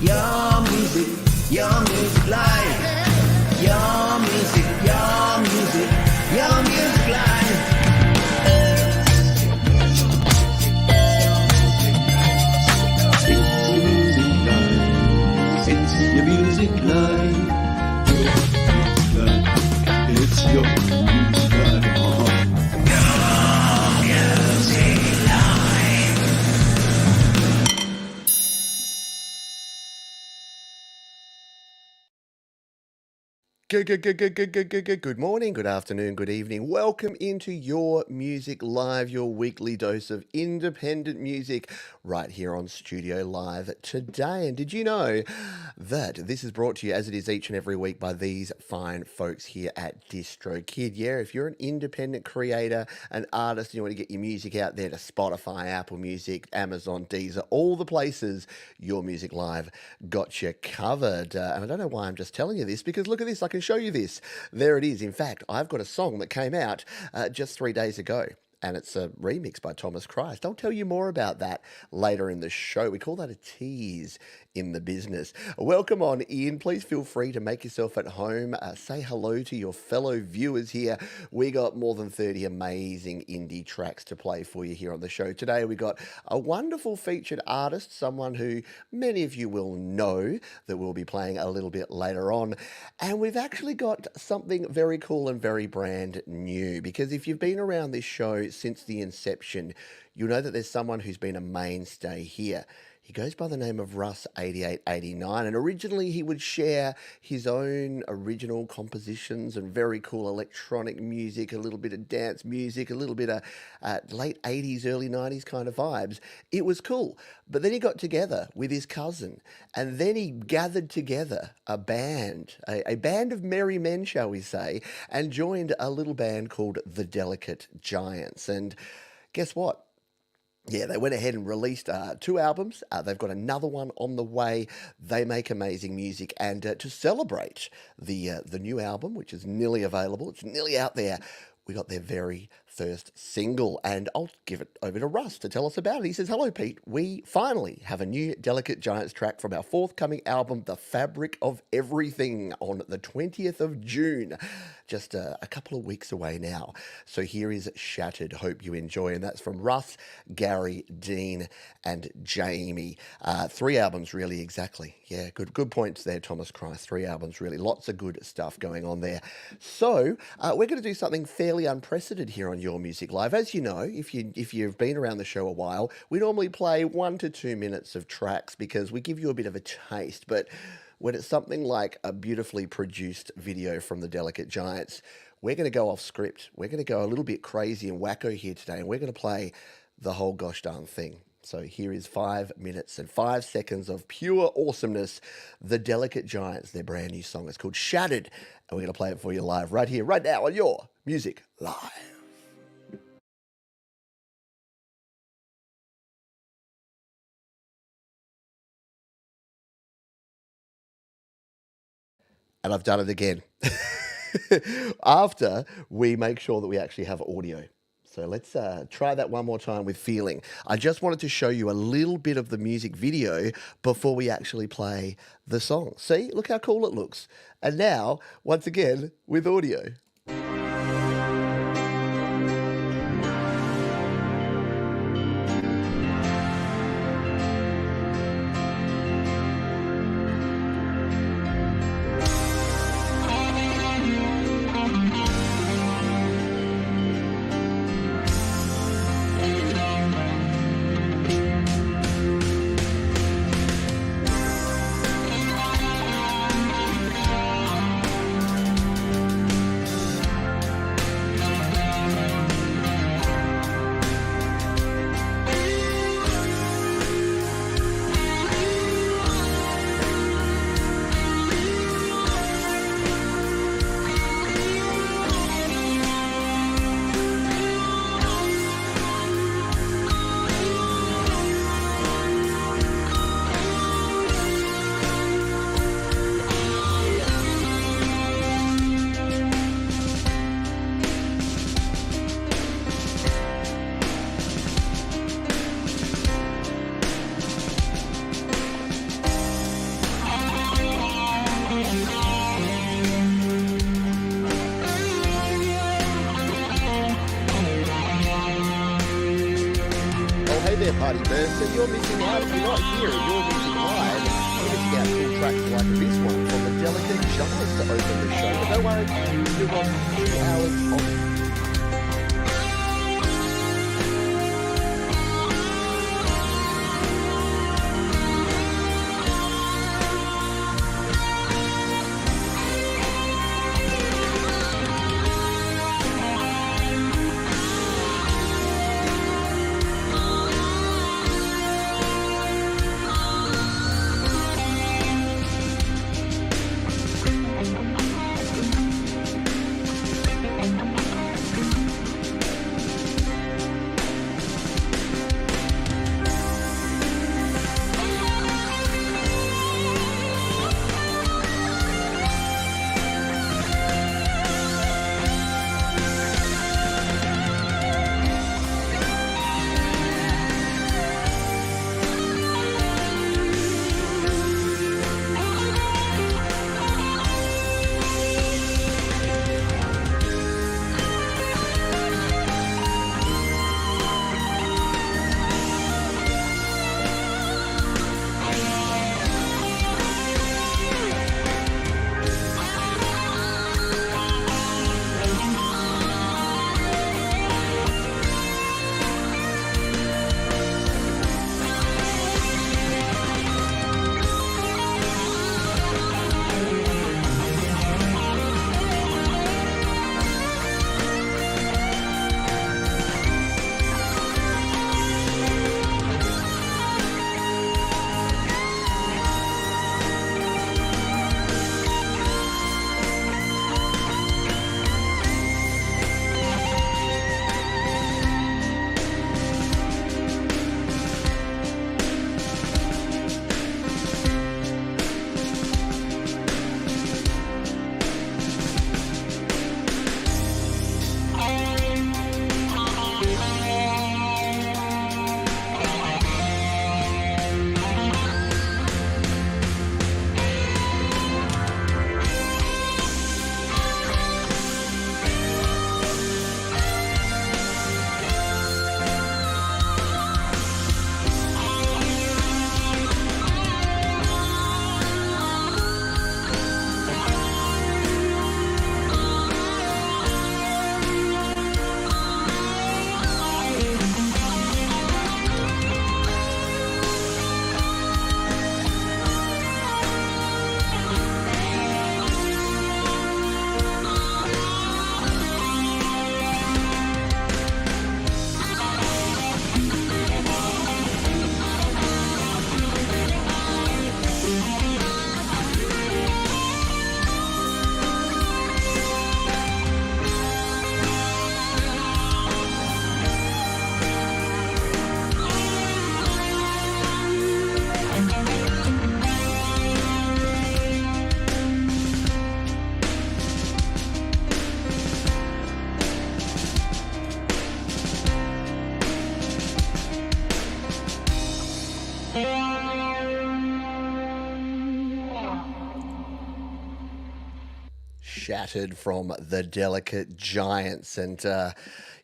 your music live. Your music live. It's your music live. It's your music live. Good morning, good afternoon, good evening. Welcome into Your Music Live, your weekly dose of independent music right here on Studio Live today. And did you know that this is brought to you as it is each and every week by these fine folks here at DistroKid? Yeah, if you're an independent creator, an artist, and you want to get your music out there to Spotify, Apple Music, Amazon, Deezer, all the places, Your Music Live got you covered. And I don't know why I'm just telling you this, because look at this, I can show you this. There it is. In fact, I've got a song that came out just 3 days ago, and it's a remix by Thomas Christ. I'll tell you more about that later in the show. We call that a tease in the business. Welcome on in. Please feel free to make yourself at home. Say hello to your fellow viewers here. We got more than 30 amazing indie tracks to play for you here on the show today. We got a wonderful featured artist, someone who many of you will know that we'll be playing a little bit later on. And we've actually got something very cool and very brand new, because if you've been around this show since the inception, you'll know that there's someone who's been a mainstay here. He goes by the name of Russ8889, and originally he would share his own original compositions and very cool electronic music, a little bit of dance music, a little bit of late 80s, early 90s kind of vibes. It was cool. But then he got together with his cousin, and then he gathered together a band, a band of merry men, shall we say, and joined a little band called The Delicate Giants. And guess what? Yeah, they went ahead and released 2 albums. They've got another one on the way. They make amazing music. And to celebrate the new album, which is nearly available, it's nearly out there, we got their very first single. And I'll give it over to Russ to tell us about it. He says, "Hello, Pete. We finally have a new Delicate Giants track from our forthcoming album, The Fabric of Everything, on the 20th of June. Just a couple of weeks away now. So here is Shattered. Hope you enjoy." And that's from Russ, Gary, Dean, and Jamie. 3 albums, really, exactly. Yeah, good points there, Thomas Christ. 3 albums, really. Lots of good stuff going on there. So we're going to do something fairly unprecedented here on Your Music Live. As you know, if you've been around the show a while, we normally play 1 to 2 minutes of tracks because we give you a bit of a taste. But when it's something like a beautifully produced video from the Delicate Giants, we're going to go off script. We're going to go a little bit crazy and wacko here today, and we're going to play the whole gosh darn thing. So here is 5 minutes and 5 seconds of pure awesomeness. The Delicate Giants, their brand new song. It's called Shattered, and we're going to play it for you live right here, right now on Your Music Live. And I've done it again. After we make sure that we actually have audio. So let's try that one more time with feeling. I just wanted to show you a little bit of the music video before we actually play the song. See, look how cool it looks. And now, once again, with audio. Buddy Mercer. You're missing out. If you're not here, you're missing live. You're missing out cool tracks like this one from the Delicate Giants to open the show. But don't worry, we've got 2 hours of Shattered from the Delicate Giants. And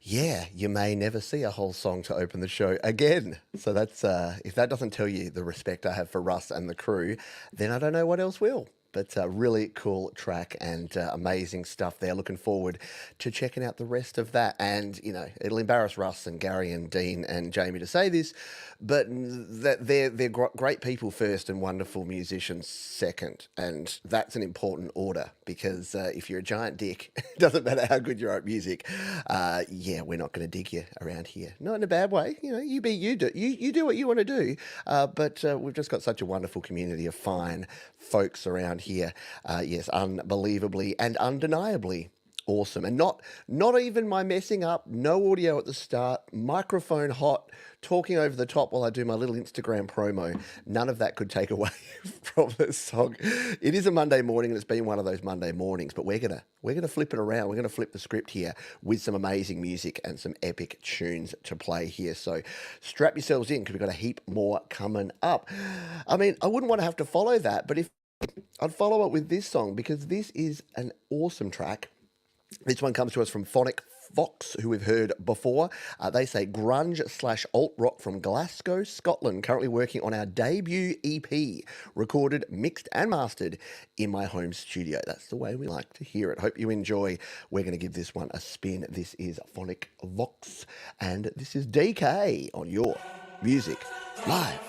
yeah, you may never see a whole song to open the show again. So that's if that doesn't tell you the respect I have for Russ and the crew, then I don't know what else will. But really cool track and amazing stuff there. Looking forward to checking out the rest of that. And, you know, it'll embarrass Russ and Gary and Dean and Jamie to say this, but that they're great people first and wonderful musicians second. And that's an important order because if you're a giant dick, it doesn't matter how good you are at music. Yeah, we're not going to dig you around here. Not in a bad way. You know, you be you. You do what you want to do. But we've just got such a wonderful community of fine folks around here. Yes, unbelievably and undeniably awesome. And not even my messing up, no audio at the start, microphone hot, talking over the top while I do my little Instagram promo. None of that could take away from this song. It is a Monday morning, and it's been one of those Monday mornings, but we're gonna flip it around. We're gonna flip the script here with some amazing music and some epic tunes to play here. So strap yourselves in because we've got a heap more coming up. I mean, I wouldn't want to have to follow that, but if I'd follow it with this song because this is an awesome track. This one comes to us from Phonic Vox, who we've heard before. They say grunge slash alt rock from Glasgow, Scotland. Currently working on our debut EP, recorded, mixed, and mastered in my home studio. That's the way we like to hear it. Hope you enjoy. We're going to give this one a spin. This is Phonic Vox, and this is DK on Your Music Live.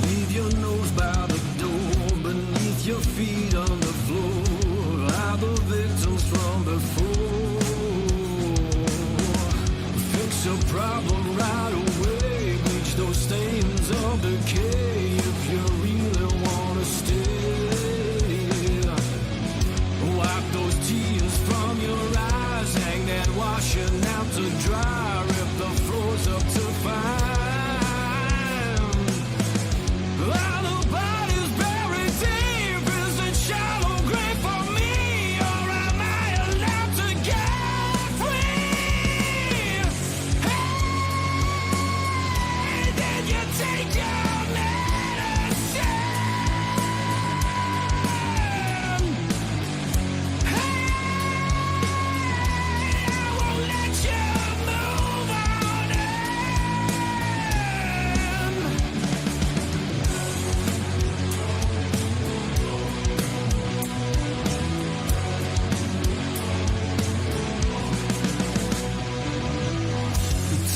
Leave your nose by the door, beneath your feet on the floor, are the victims from before. Fix your problem right away, bleach those stains of decay if you really wanna stay. Wipe those tears from your eyes, hang that washing out to dry, rip the floors up to find. While the body's buried deep, is it shallow grave for me, or am I allowed to get free? Hey, did you take your medicine? Hey, I won't let you move on in.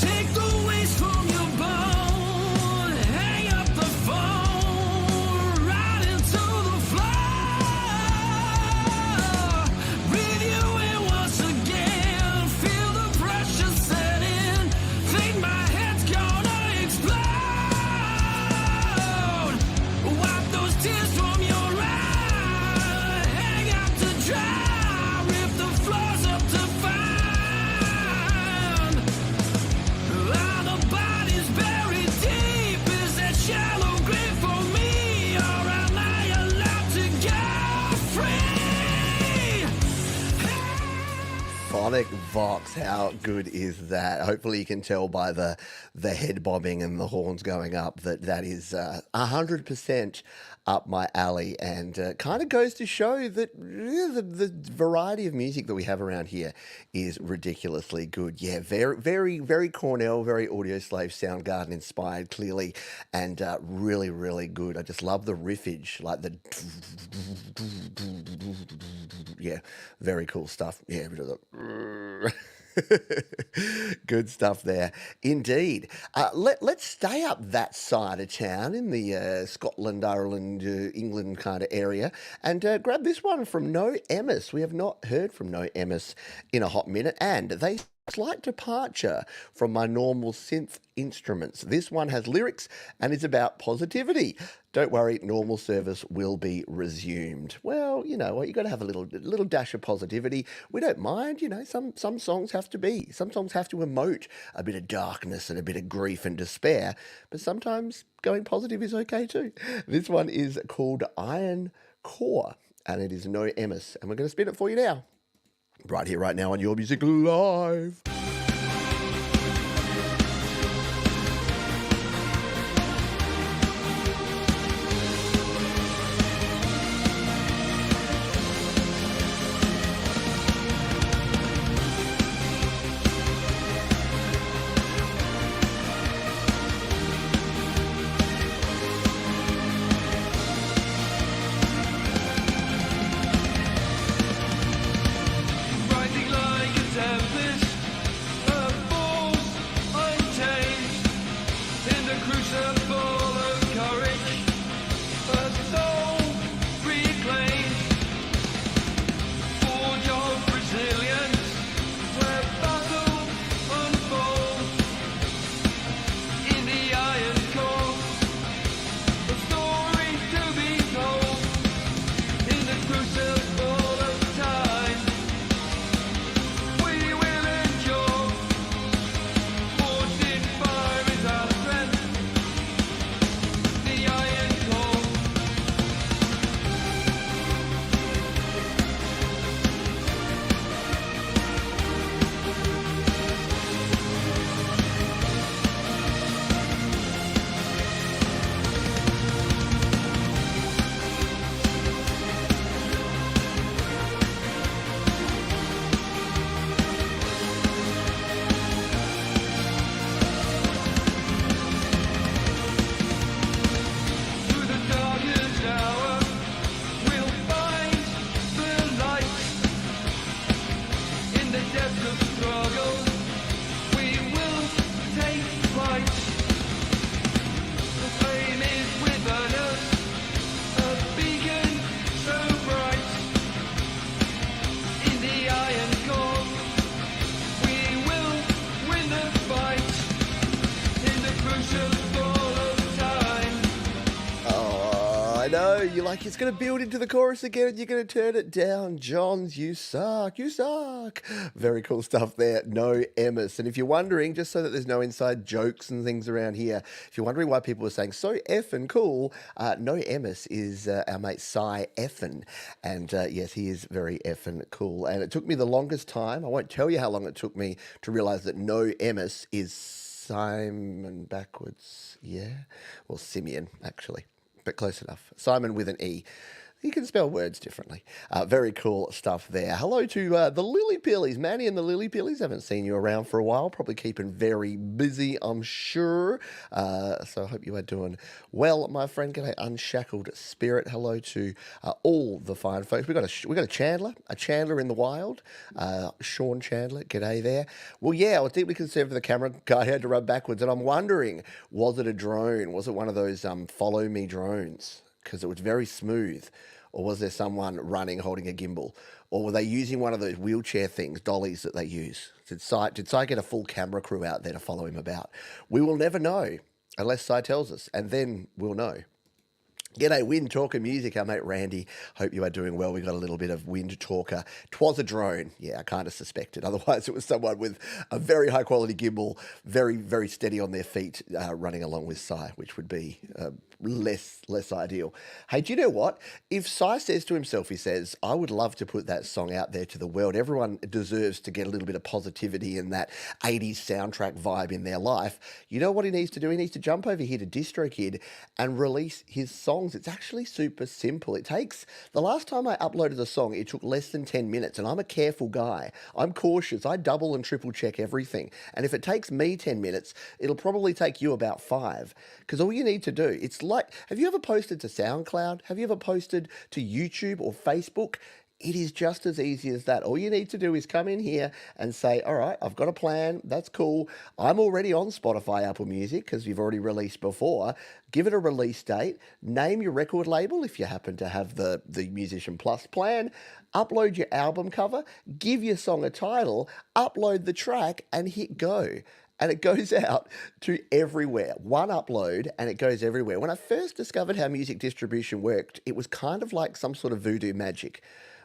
Take the waste from your bone, hang up the phone, right into the floor. Breathe you in once again, feel the pressure set in, think my head's gonna explode. Wipe those tears from your eye, hang out to dry, rip the floors up to find. While the body's buried deep, is that shallow grave for me, or am I allowed to go free? Phonic Vox, how good is that? Hopefully you can tell by the head bobbing and the horns going up that that is 100% up my alley, and kind of goes to show that the variety of music that we have around here is ridiculously good. Yeah, very, very, very Cornell, very Audioslave Soundgarden inspired, clearly, and really, really good. I just love the riffage, like the yeah, very cool stuff. Yeah, bit of the good stuff there, indeed. Let's stay up that side of town in the Scotland, Ireland, England kind of area, and grab this one from No Emis. We have not heard from No Emis in a hot minute, and they slight departure from my normal synth instruments. This one has lyrics and is about positivity. Don't worry, normal service will be resumed. Well, you know what, you got to have a little dash of positivity. We don't mind, you know, some songs have to be. Some songs have to emote a bit of darkness and a bit of grief and despair, but sometimes going positive is okay too. This one is called Iron Core, and it is No Emis, and we're going to spin it for you now. Right here, right now on Your Music Live. Rising like a tempest, the depths of struggle, we will take flight. The flame is within us, a beacon so bright. In the iron core, we will win the fight. In the crucial fall of time. Oh, I know. You're like, it's going to build into the chorus again and you're going to turn it down. Johns, you suck. You suck. Very cool stuff there. No Emmis. And if you're wondering, just so that there's no inside jokes and things around here, if you're wondering why people are saying so effing cool, No Emmis is our mate Cy Effin. And yes, he is very effing cool. And it took me the longest time. I won't tell you how long it took me to realize that No Emmis is Simon backwards. Yeah. Well, Simeon, actually. But close enough. Simon with an E. He can spell words differently. Very cool stuff there. Hello to the Lily Pillies. Manny and the Lily Pillies. Haven't seen you around for a while. Probably keeping very busy, I'm sure. So I hope you are doing well, my friend. G'day, Unshackled Spirit. Hello to all the fine folks. We got a Chandler in the wild. Sean Chandler. G'day there. Well, yeah, I was deeply concerned for the camera guy. Had to run backwards, and I'm wondering, was it a drone? Was it one of those follow me drones? Because it was very smooth. Or was there someone running holding a gimbal? Or were they using one of those wheelchair things, dollies that they use? Did Cy get a full camera crew out there to follow him about? We will never know unless Cy tells us, and then we'll know. G'day, Wind Talker Music, our mate Randy. Hope you are doing well. We got a little bit of Wind Talker. 'Twas a drone. Yeah, I kind of suspected. Otherwise, it was someone with a very high quality gimbal, very, very steady on their feet, running along with Cy, which would be less ideal. Hey, do you know what? If Cy says to himself, he says, I would love to put that song out there to the world. Everyone deserves to get a little bit of positivity and that 80s soundtrack vibe in their life. You know what he needs to do? He needs to jump over here to DistroKid and release his song. It's actually super simple. It takes, the last time I uploaded a song, it took less than 10 minutes, and I'm a careful guy. I'm cautious. I double and triple check everything. And if it takes me 10 minutes, it'll probably take you about 5. Because all you need to do, it's like, have you ever posted to SoundCloud? Have you ever posted to YouTube or Facebook? It is just as easy as that. All you need to do is come in here and say, all right, I've got a plan. That's cool. I'm already on Spotify, Apple Music, because you've already released before. Give it a release date. Name your record label if you happen to have the Musician Plus plan. Upload your album cover. Give your song a title. Upload the track and hit go. And it goes out to everywhere. One upload and it goes everywhere. When I first discovered how music distribution worked, it was kind of like some sort of voodoo magic.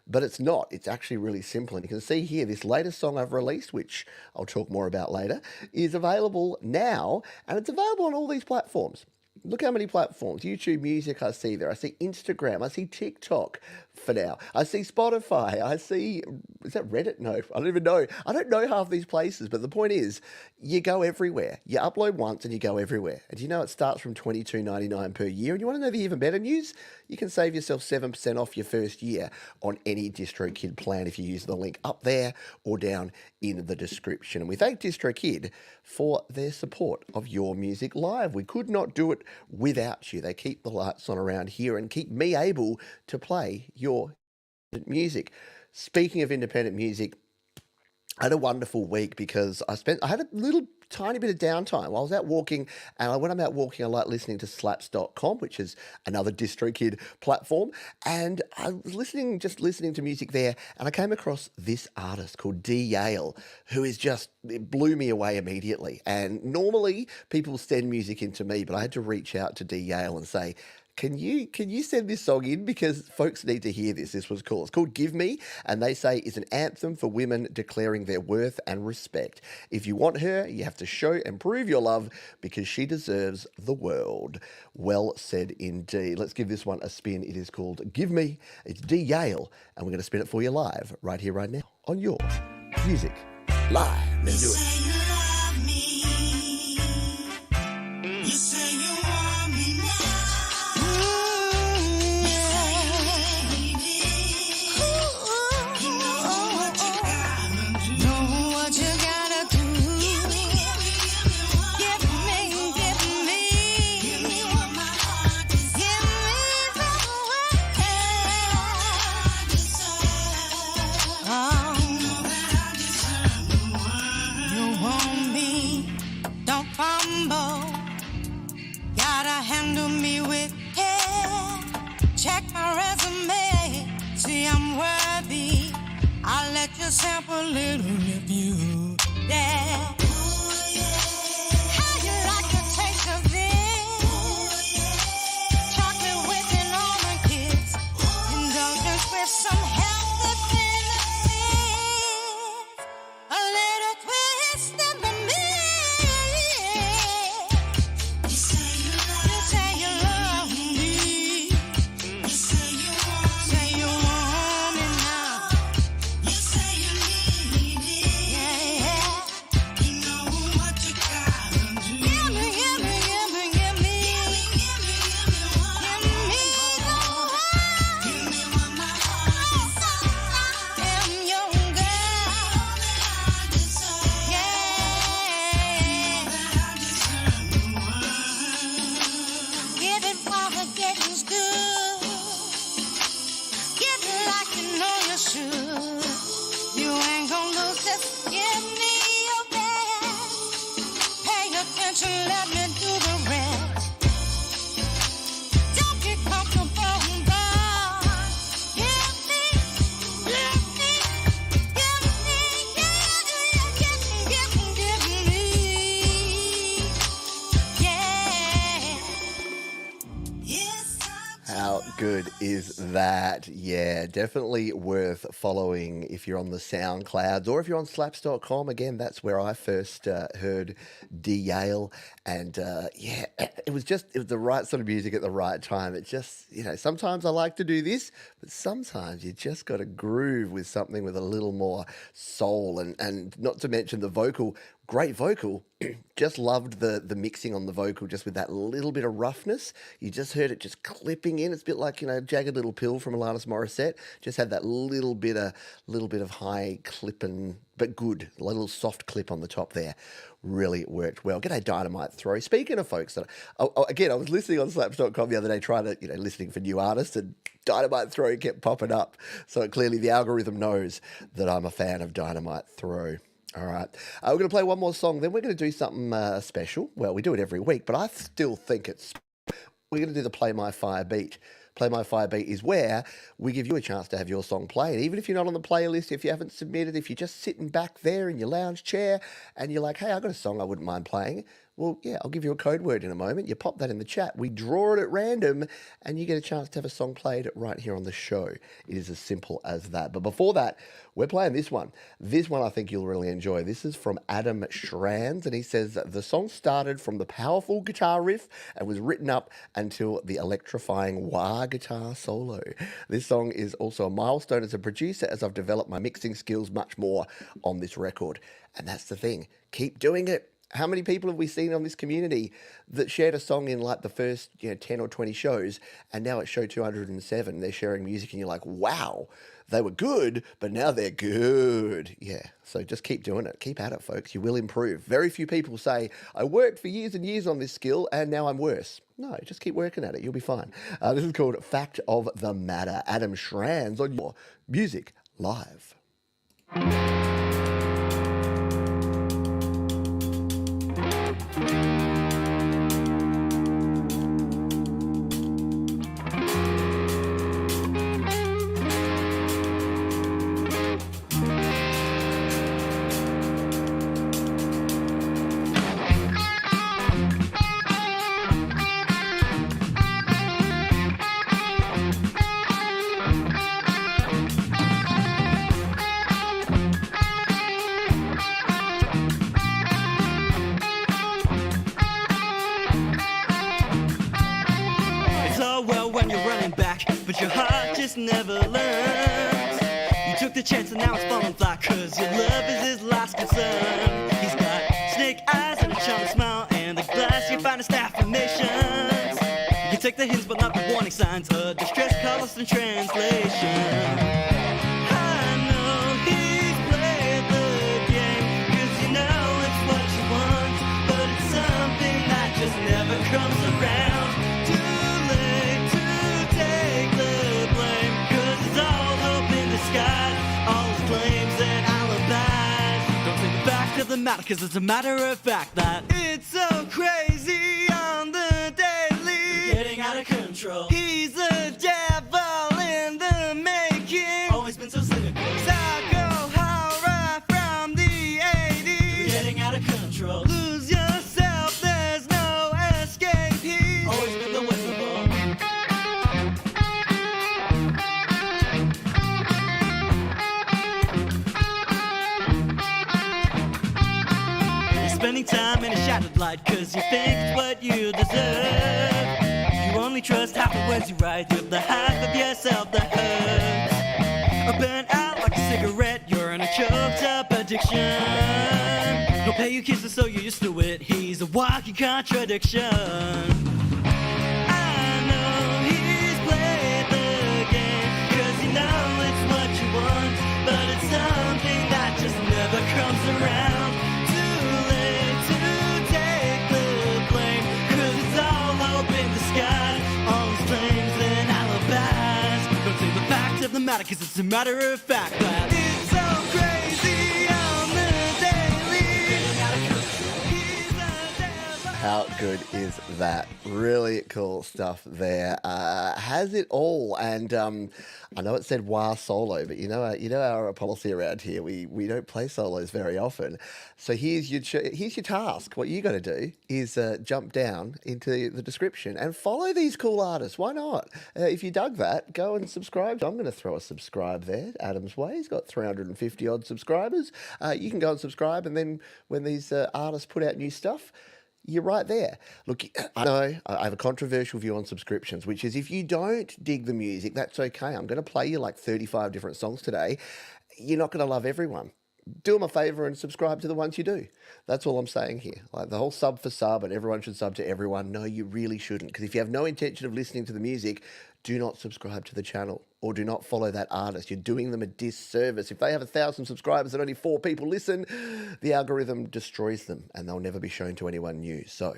But it's not. It's actually really simple. And you can see here, this latest song I've released, which I'll talk more about later, is available now. And it's available on all these platforms. Look how many platforms. YouTube Music I see there. I see Instagram. I see TikTok for now. I see Spotify. I see, is that Reddit? No, I don't even know. I don't know half these places, but the point is, you go everywhere. You upload once and you go everywhere. And you know it starts from $22.99 per year. And you want to know the even better news? You can save yourself 7% off your first year on any DistroKid plan if you use the link up there or down in the description. And we thank DistroKid for their support of Your Music Live. We could not do it without you. They keep the lights on around here and keep me able to play your music. Speaking of independent music, I had a wonderful week because I had a little tiny bit of downtime. I was out walking, and when I'm out walking, I like listening to slaps.com, which is another DistroKid platform. And I was just listening to music there, and I came across this artist called D Yale, who is it blew me away immediately. And normally people send music in to me, but I had to reach out to D Yale and say, Can you send this song in? Because folks need to hear this. This was cool. It's called Give Me, and they say is an anthem for women declaring their worth and respect. If you want her, you have to show and prove your love because she deserves the world. Well said indeed. Let's give this one a spin. It is called Give Me. It's D Yale, and we're going to spin it for you live right here, right now on Your Music Live. Let's do it. a little of you. Yeah. How you like the taste of this? Chocolate whipping on the kids. Indulgence with some healthy benefits. A little twist in the middle. You say you love me. You say you want me now. You say you need me. Yeah, yeah. You know what you gotta do. Give me, give me, give me, give me. Give me the one. Give me what my heart desires. I'm your girl. I deserve. Yeah. I deserve the world. Give it while the getting's good. Give it like you know you should. You ain't gonna lose this. Give me your best. Pay attention, let me do the rest. Don't get comfortable, but give me, give me, give me, give me. Yeah. Yes, How good is that? Yeah, definitely worth following if you're on the SoundClouds or if you're on slaps.com. Again, that's where I first heard D Yale. And yeah, it was the right sort of music at the right time. It just, sometimes I like to do this, but sometimes you just got to groove with something with a little more soul and not to mention the vocal. Great vocal. Just loved the mixing on the vocal, just with that little bit of roughness. You just heard it just clipping in. It's a bit like Jagged Little Pill from Alanis Morissette. Just had that little bit of high clipping, but good, a little soft clip on the top there. Really worked well. G'day Dynamite Throw. Speaking of folks that again, I was listening on slaps.com the other day, trying to listening for new artists, and Dynamite Throw kept popping up. So clearly the algorithm knows that I'm a fan of Dynamite Throw. All right. We're going to play one more song, then we're going to do something special. Well, we do it every week, but I still think we're going to do the Play My Fire Beat. Play My Fire Beat is where we give you a chance to have your song played. Even if you're not on the playlist, if you haven't submitted, if you're just sitting back there in your lounge chair and you're like, hey, I've got a song I wouldn't mind playing. Well, yeah, I'll give you a code word in a moment. You pop that in the chat. We draw it at random and you get a chance to have a song played right here on the show. It is as simple as that. But before that, we're playing this one. This one I think you'll really enjoy. This is from Adam Schranz, and he says that the song started from the powerful guitar riff and was written up until the electrifying wah guitar solo. This song is also a milestone as a producer, as I've developed my mixing skills much more on this record. And that's the thing. Keep doing it. How many people have we seen on this community that shared a song in like the first 10 or 20 shows, and now at show 207 they're sharing music and you're like, wow, they were good, but now they're good. Yeah, so just keep doing it. Keep at it, folks. You will improve. Very few people say, I worked for years and years on this skill and now I'm worse. No, just keep working at it. You'll be fine. This is called Fact of the Matter. Adam Schranz on your Music Live. But your heart just never learns. You took the chance and now it's falling flat, cause your love is his last concern. He's got snake eyes and a charming smile, and the glass your finest affirmations. You can take the hints but not the warning signs, a distress call lost in translation. I know he's played the game, cause you know it's what you want, but it's something that just never comes around. The matter, cause it's a matter of fact that it's so crazy on the daily, getting out of control. He's the devil in the making, always been so cynical. Psycho, horror, spending time in a shadowed light, cause you think it's what you deserve. You only trust half the words you write, with the half of yourself that hurts. Or burnt out like a cigarette, you're in a choked up addiction. No pay you kisses, so you're used to it. He's a walking contradiction. I know he's played the game, cause you know it's what you want, but it's something that just never comes around. Too late to take the blame, cause it's all hope in the sky. All his claims and alibis don't say the fact of the matter, cause it's a matter of fact that it's so crazy on the daily. He's a devil. How good is that? Really cool stuff there. Has it all. And I know it said wah solo, but you know our policy around here. We don't play solos very often. So here's your task. What you got to do is jump down into the description and follow these cool artists. Why not? If you dug that, go and subscribe. I'm going to throw a subscribe there. Adam's Way. He's got 350 odd subscribers. You can go and subscribe, and then when these artists put out new stuff, you're right there. Look, I know I have a controversial view on subscriptions, which is if you don't dig the music, that's okay. I'm going to play you like 35 different songs today. You're not going to love everyone. Do them a favour and subscribe to the ones you do. That's all I'm saying here. Like the whole sub for sub and everyone should sub to everyone. No, you really shouldn't. Because if you have no intention of listening to the music, do not subscribe to the channel or do not follow that artist. You're doing them a disservice. If they have 1,000 subscribers and only 4 people listen, the algorithm destroys them and they'll never be shown to anyone new. So,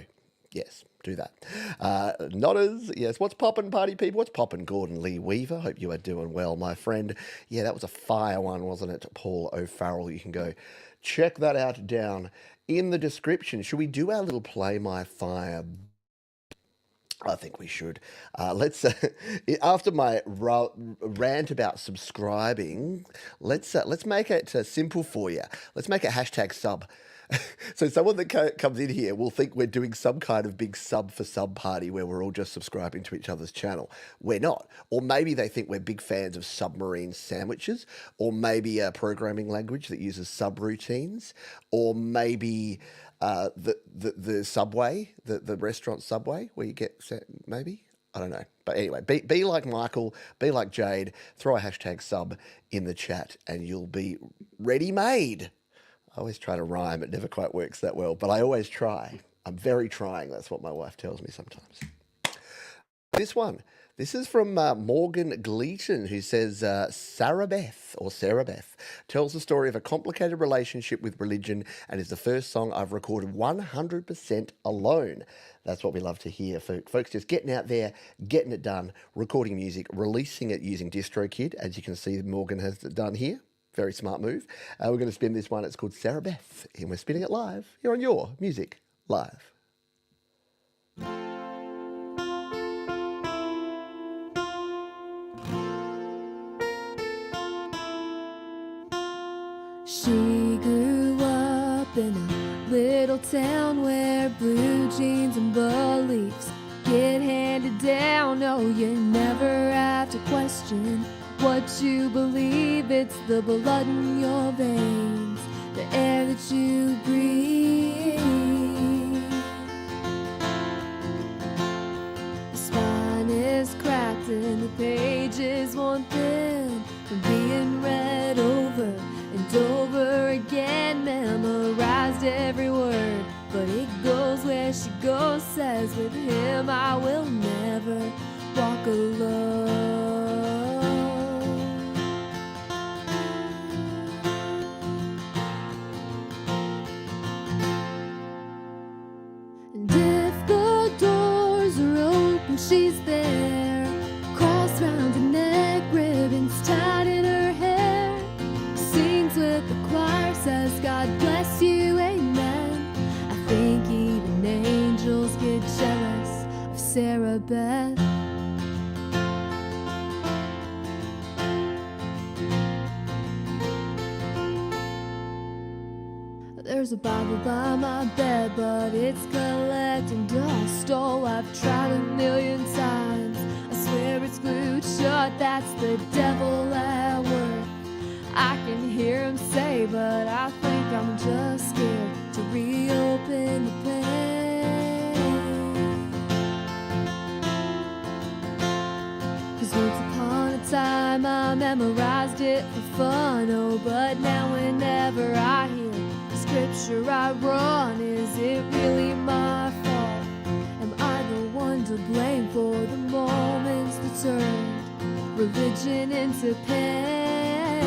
yes, do that. Nodders, yes. What's poppin', party people? What's poppin', Gordon Lee Weaver? Hope you are doing well, my friend. Yeah, that was a fire one, wasn't it? Paul O'Farrell. You can go check that out down in the description. Should we do our little Play My Fire? I think we should. Let's after my rant about subscribing, let's make it simple for you. Let's make it hashtag sub. So someone that comes in here will think we're doing some kind of big sub for sub party where we're all just subscribing to each other's channel. We're not. Or maybe they think we're big fans of submarine sandwiches, or maybe a programming language that uses subroutines, or maybe the Subway, the restaurant Subway, where you get maybe. I don't know. But anyway, be like Michael, be like Jade, throw a hashtag sub in the chat and you'll be ready-made. I always try to rhyme. It never quite works that well, but I always try. I'm very trying. That's what my wife tells me sometimes. This is from Morgan Gleaton, who says, Sarah Beth tells the story of a complicated relationship with religion and is the first song I've recorded 100% alone. That's what we love to hear, folks. Just getting out there, getting it done, recording music, releasing it using DistroKid, as you can see Morgan has done here. Very smart move. We're going to spin this one. It's called Sarah Beth, and we're spinning it live here on Your Music Live. She grew up in a little town where blue jeans and beliefs get handed down. No, you never have to question what you believe. It's the blood in your veins, the air that you breathe. The spine is cracked and the pages worn thin from being read over and over again. Memorized every word, but it goes where she goes. Says with him I will never walk alone. And if the doors are open, she's there. Cross round her neck, ribbons tied in her hair. Sings with the choir, says God bless you, amen. I think even angels get jealous of Sarah Beth. There's a Bible by my bed, but it's collecting dust. Oh, I've tried a million times. I swear it's glued shut. That's the devil at work. I can hear him say, but I think I'm just scared to reopen memorized it for fun, oh, but now whenever I hear the scripture I run, is it really my fault? Am I the one to blame for the moments that turned religion into pain?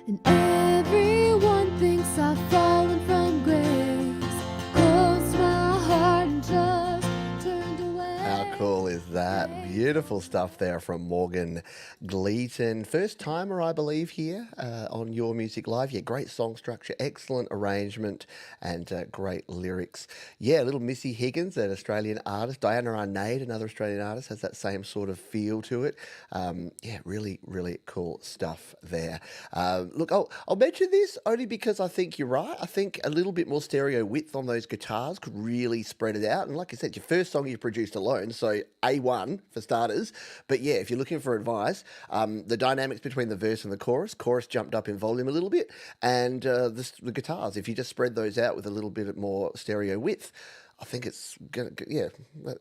And everyone thinks I've fallen from grace, closed my heart and just turned away. How cool is that? Beautiful stuff there from Morgan Gleaton. First timer, I believe, here on Your Music Live. Yeah, great song structure, excellent arrangement, and great lyrics. Yeah, little Missy Higgins, an Australian artist. Diana Arnade, another Australian artist, has that same sort of feel to it. Yeah, really, really cool stuff there. Look, I'll mention this only because I think you're right. I think a little bit more stereo width on those guitars could really spread it out. And like I said, your first song you produced alone, so A1 for starters. But yeah, if you're looking for advice, the dynamics between the verse and the chorus jumped up in volume a little bit, and the guitars, if you just spread those out with a little bit more stereo width, I think it's gonna, yeah,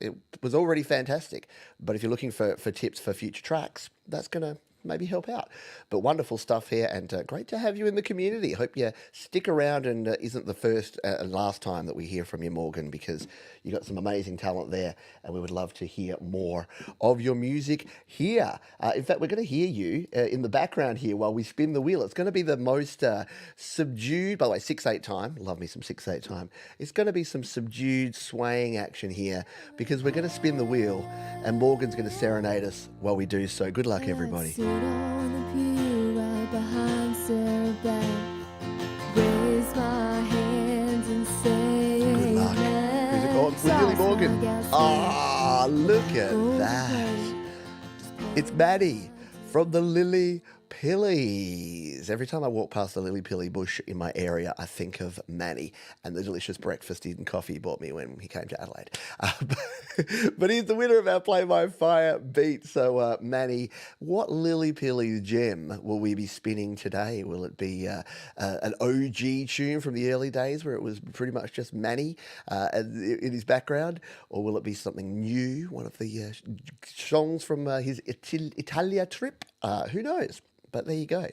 it was already fantastic. But if you're looking for tips for future tracks, that's gonna maybe help out. But wonderful stuff here, and great to have you in the community. Hope you stick around and isn't the first and last time that we hear from you, Morgan, because you got some amazing talent there, and we would love to hear more of your music here. In fact, we're going to hear you in the background here while we spin the wheel. It's going to be the most subdued, by the way, 6/8 time. Love me some 6/8 time. It's going to be some subdued swaying action here, because we're going to spin the wheel, and Morgan's going to serenade us while we do so. Good luck, everybody. Sit on the pew right behind Sarah Beth. Raise my hands and say Good luck. Who's it called? With Lily Morgan. Ah, look at that. It's Maddie from the Lily Pillies. Every time I walk past the Lily Pilly bush in my area, I think of Manny and the delicious breakfast and coffee he bought me when he came to Adelaide. But he's the winner of our Play by Fire beat. So, Manny, what Lily Pilly gem will we be spinning today? Will it be an OG tune from the early days where it was pretty much just Manny in his background? Or will it be something new, one of the songs from his Italia trip? Who knows? But there you go.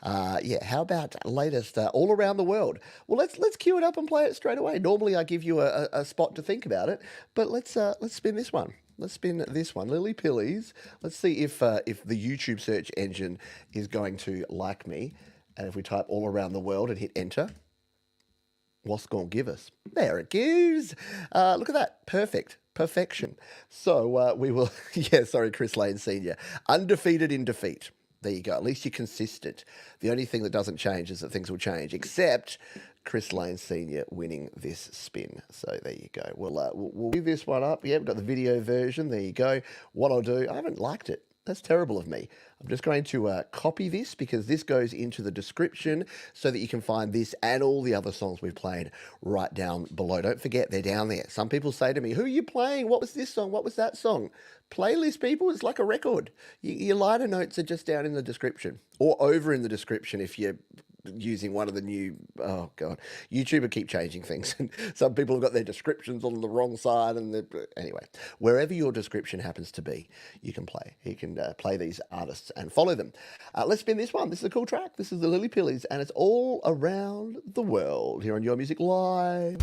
Yeah, how about latest all around the world? Well, let's cue it up and play it straight away. Normally I give you a spot to think about it, but let's spin this one. Let's spin this one. Lily Pillies. Let's see if the YouTube search engine is going to like me. And if we type all around the world and hit enter, what's going to give us? There it goes. Look at that. Perfect. Perfection. So we will, yeah, sorry, Chris Lane Sr. Undefeated in defeat. There you go. At least you're consistent. The only thing that doesn't change is that things will change, except Chris Lane Sr. winning this spin. So there you go. We'll give this one up. Yeah, we've got the video version. There you go. What I'll do, I haven't liked it. That's terrible of me. I'm just going to copy this, because this goes into the description so that you can find this and all the other songs we've played right down below. Don't forget, they're down there. Some people say to me, who are you playing? What was this song? What was that song? Playlist, people, it's like a record. Your liner notes are just down in the description, or over in the description if you're using one of the new, oh God, YouTube will keep changing things. And some people have got their descriptions on the wrong side. And anyway, wherever your description happens to be, you can play. You can play these artists and follow them. Let's spin this one. This is a cool track. This is the Lily Pillies, and it's all around the world here on Your Music Live.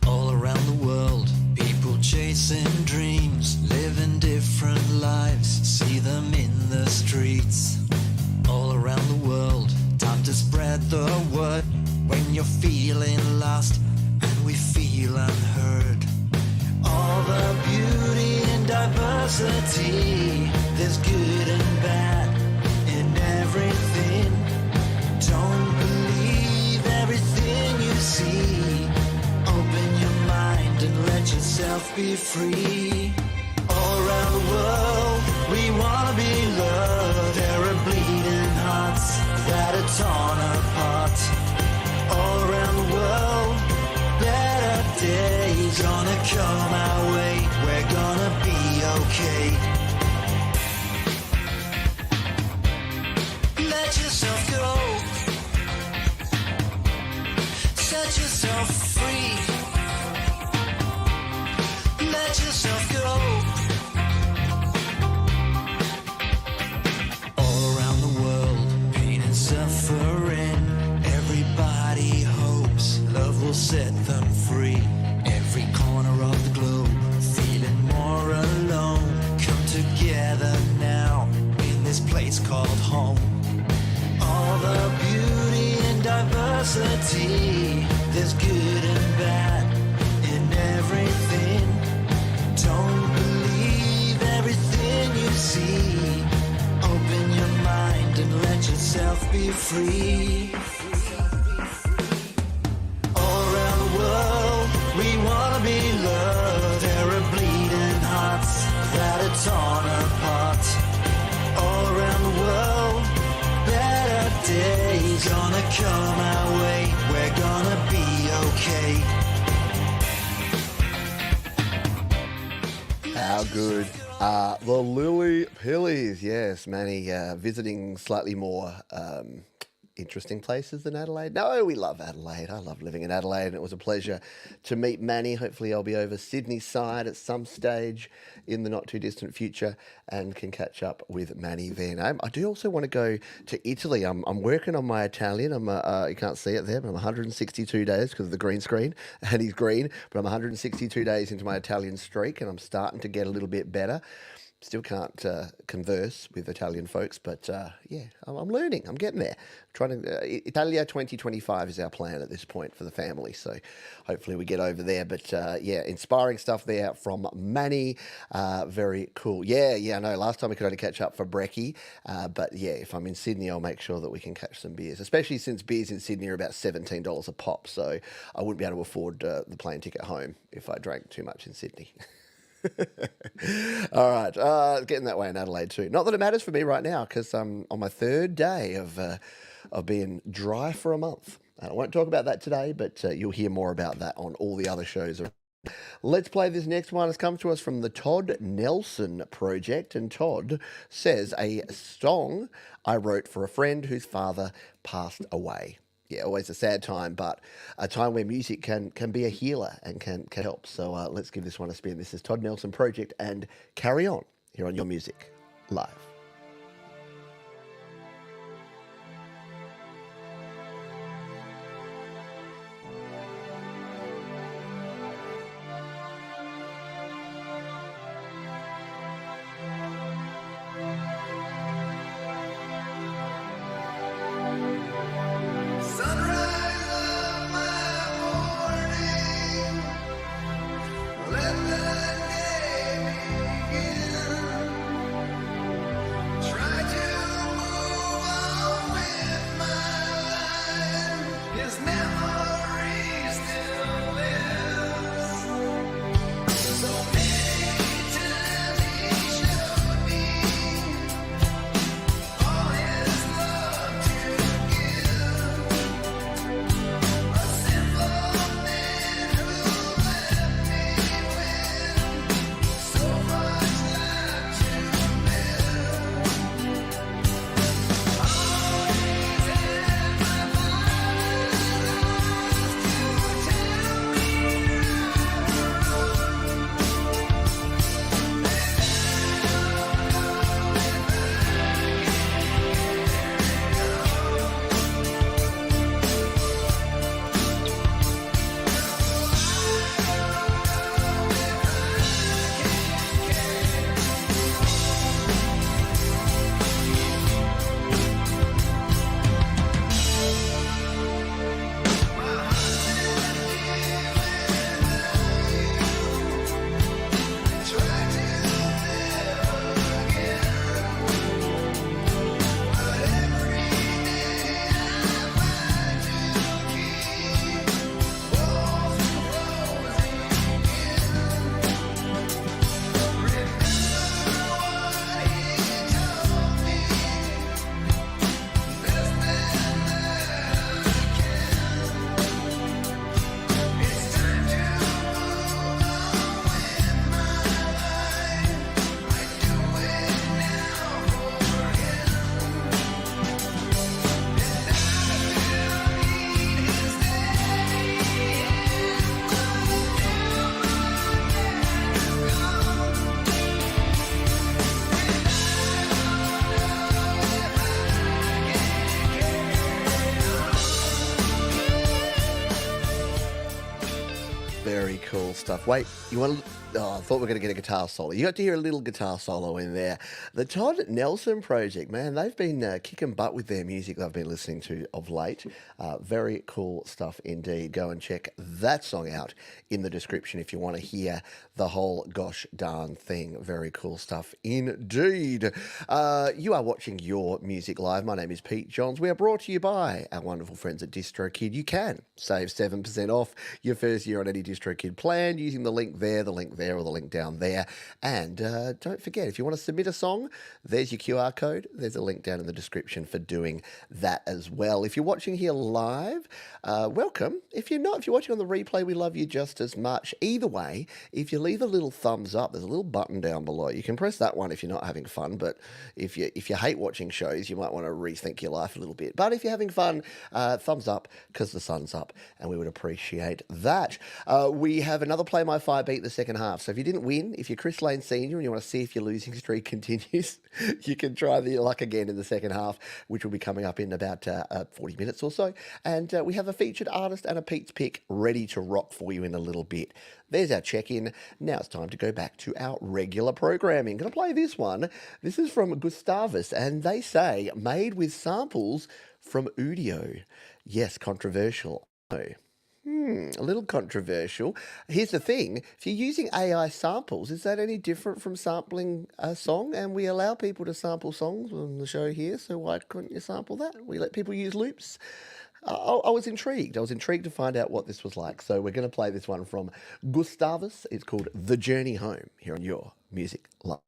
All around the world, people chasing dreams, living different lives, see them in the streets. All around the world, time to spread the word when you're feeling lost and we feel unheard. All the beauty and diversity, there's good and bad in everything. Don't believe everything you see. Open your mind and let yourself be free. All around the world, we wanna be loved. There are bleeding hearts that are torn apart. All around the world, better days gonna come our way. We're gonna be okay. Let yourself go. Let yourself free. Let yourself go. All around the world, pain and suffering. Everybody hopes love will set them free. Every corner of the globe, feeling more alone. Come together now in this place called home. All the beauty and diversity, there's good and bad in everything. Don't believe everything you see. Open your mind and let yourself be free. All around the world, we wanna be loved. There are bleeding hearts that are torn apart. All around the world, better days gonna come our way. We're gonna be okay. How good are the Lily Pillies? Yes, Manny visiting slightly more interesting places than Adelaide. No, we love Adelaide. I love living in Adelaide, and it was a pleasure to meet Manny. Hopefully I'll be over Sydney side at some stage in the not too distant future and can catch up with Manny then. I do also want to go to Italy. I'm working on my Italian. You can't see it there, but I'm 162 days because of the green screen, and he's green, but I'm 162 days into my Italian streak, and I'm starting to get a little bit better. Still can't converse with Italian folks, but yeah, I'm learning. I'm getting there. Trying to Italia 2025 is our plan at this point for the family, so hopefully we get over there. But yeah, inspiring stuff there from Manny. Very cool. Yeah, I know. Last time we could only catch up for brekkie, but yeah, if I'm in Sydney, I'll make sure that we can catch some beers, especially since beers in Sydney are about $17 a pop, so I wouldn't be able to afford the plane ticket home if I drank too much in Sydney. All right, getting that way in Adelaide too. Not that it matters for me right now because I'm on my third day of being dry for a month. I won't talk about that today, but you'll hear more about that on all the other shows. Let's play this next one. It's come to us from the Todd Nelson Project, and Todd says a song I wrote for a friend whose father passed away. Yeah, always a sad time, but a time where music can be a healer and can help. So let's give this one a spin. This is Todd Nelson Project and Carry On here on Your Music Live. Wait, you want to? Oh, I thought we were going to get a guitar solo. You got to hear a little guitar solo in there. The Todd Nelson Project, man, they've been kicking butt with their music I've been listening to of late. Very cool stuff indeed. Go and check that song out in the description if you want to hear the whole gosh darn thing. Very cool stuff indeed. You are watching Your Music Live. My name is Pete Johns. We are brought to you by our wonderful friends at DistroKid. You can save 7% off your first year on any DistroKid plan using the link there, or the link down there. And don't forget, if you want to submit a song, there's your QR code. There's a link down in the description for doing that as well. If you're watching here live, welcome. If you're not, if you're watching on the replay, we love you just as much. Either way, if you leave a little thumbs up, there's a little button down below. You can press that one if you're not having fun, but if you hate watching shows, you might want to rethink your life a little bit. But if you're having fun, thumbs up because the sun's up, and we would appreciate that. We have another Play My Fire beat the second half. So if you didn't win, if you're Chris Lane Senior and you want to see if your losing streak continues, you can try the luck again in the second half, which will be coming up in about 40 minutes or so. And we have a featured artist and a Pete's Pick ready to rock for you in a little bit. There's our check-in. Now it's time to go back to our regular programming. Going to play this one. This is from Gustavus, and they say, made with samples from Udio. Yes, controversial. A little controversial. Here's the thing. If you're using AI samples, is that any different from sampling a song? And we allow people to sample songs on the show here, so why couldn't you sample that? We let people use loops. I was intrigued. I was intrigued to find out what this was like. So we're going to play this one from Gustavus. It's called The Journey Home here on Your Music Live.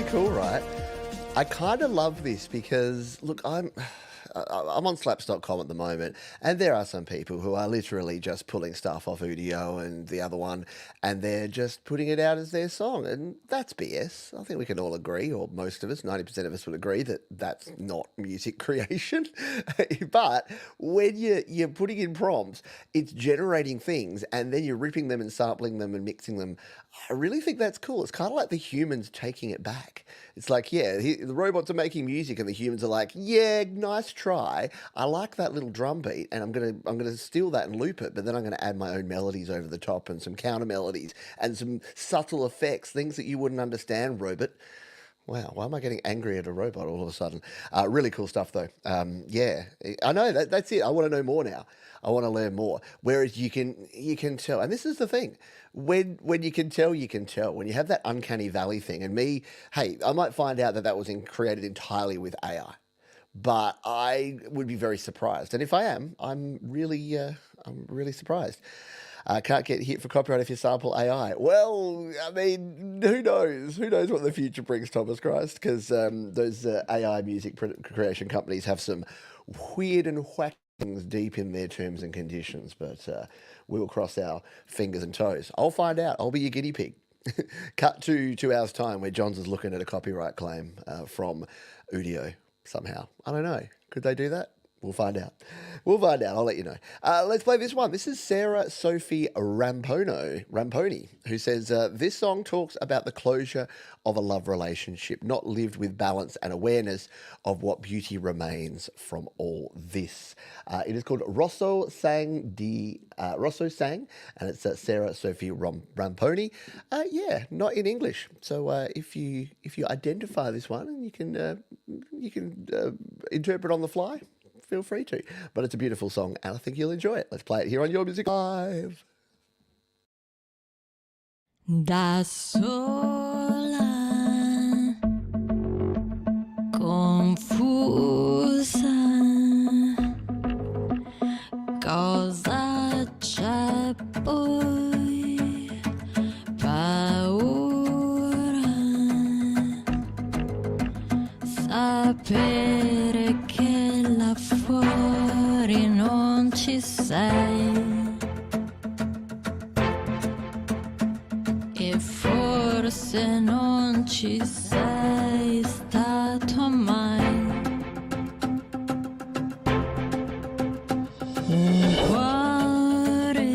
Cool, right? I kind of love this because, look, I'm on slaps.com at the moment, and there are some people who are literally just pulling stuff off Udio and the other one, and they're just putting it out as their song, and that's BS. I think we can all agree, or most of us, 90% of us would agree that that's not music creation. But when you're putting in prompts, it's generating things, and then you're ripping them and sampling them and mixing them. I really think that's cool. It's kind of like the humans taking it back. It's like, yeah, the robots are making music, and the humans are like, yeah, nice try. I like that little drum beat, and I'm gonna steal that and loop it, but then I'm gonna add my own melodies over the top and some counter melodies and some subtle effects, things that you wouldn't understand, robot. Wow, why am I getting angry at a robot all of a sudden? Really cool stuff, though. Yeah, I know that's it. I want to know more now. I want to learn more. Whereas you can tell, and this is the thing, when you can tell, you can tell. When you have that uncanny valley thing, and me, hey, I might find out that was created entirely with AI, but I would be very surprised. And if I am, I'm really surprised. Can't get hit for copyright if you sample AI. Well, I mean, who knows? Who knows what the future brings, Thomas Christ? Because those AI music creation companies have some weird and wacky things deep in their terms and conditions. But we'll cross our fingers and toes. I'll find out. I'll be your guinea pig. Cut to 2 hours' time where Johns is looking at a copyright claim from Udio somehow. I don't know. Could they do that? We'll find out. We'll find out. I'll let you know. Let's play this one. This is Sarah Sophie Ramponi, who says, this song talks about the closure of a love relationship, not lived with balance and awareness of what beauty remains from all this. It is called Rosso Sang, and it's Sarah Sophie Ramponi. Yeah, not in English. So if you identify this one and you can interpret on the fly, feel free to. But it's a beautiful song, and I think you'll enjoy it. Let's play it here on Your Music Live. Da sola, confusa, cosa c'è poi? Paura, sapere che là fuori non ci sei. E forse non ci sei stato mai. Un cuore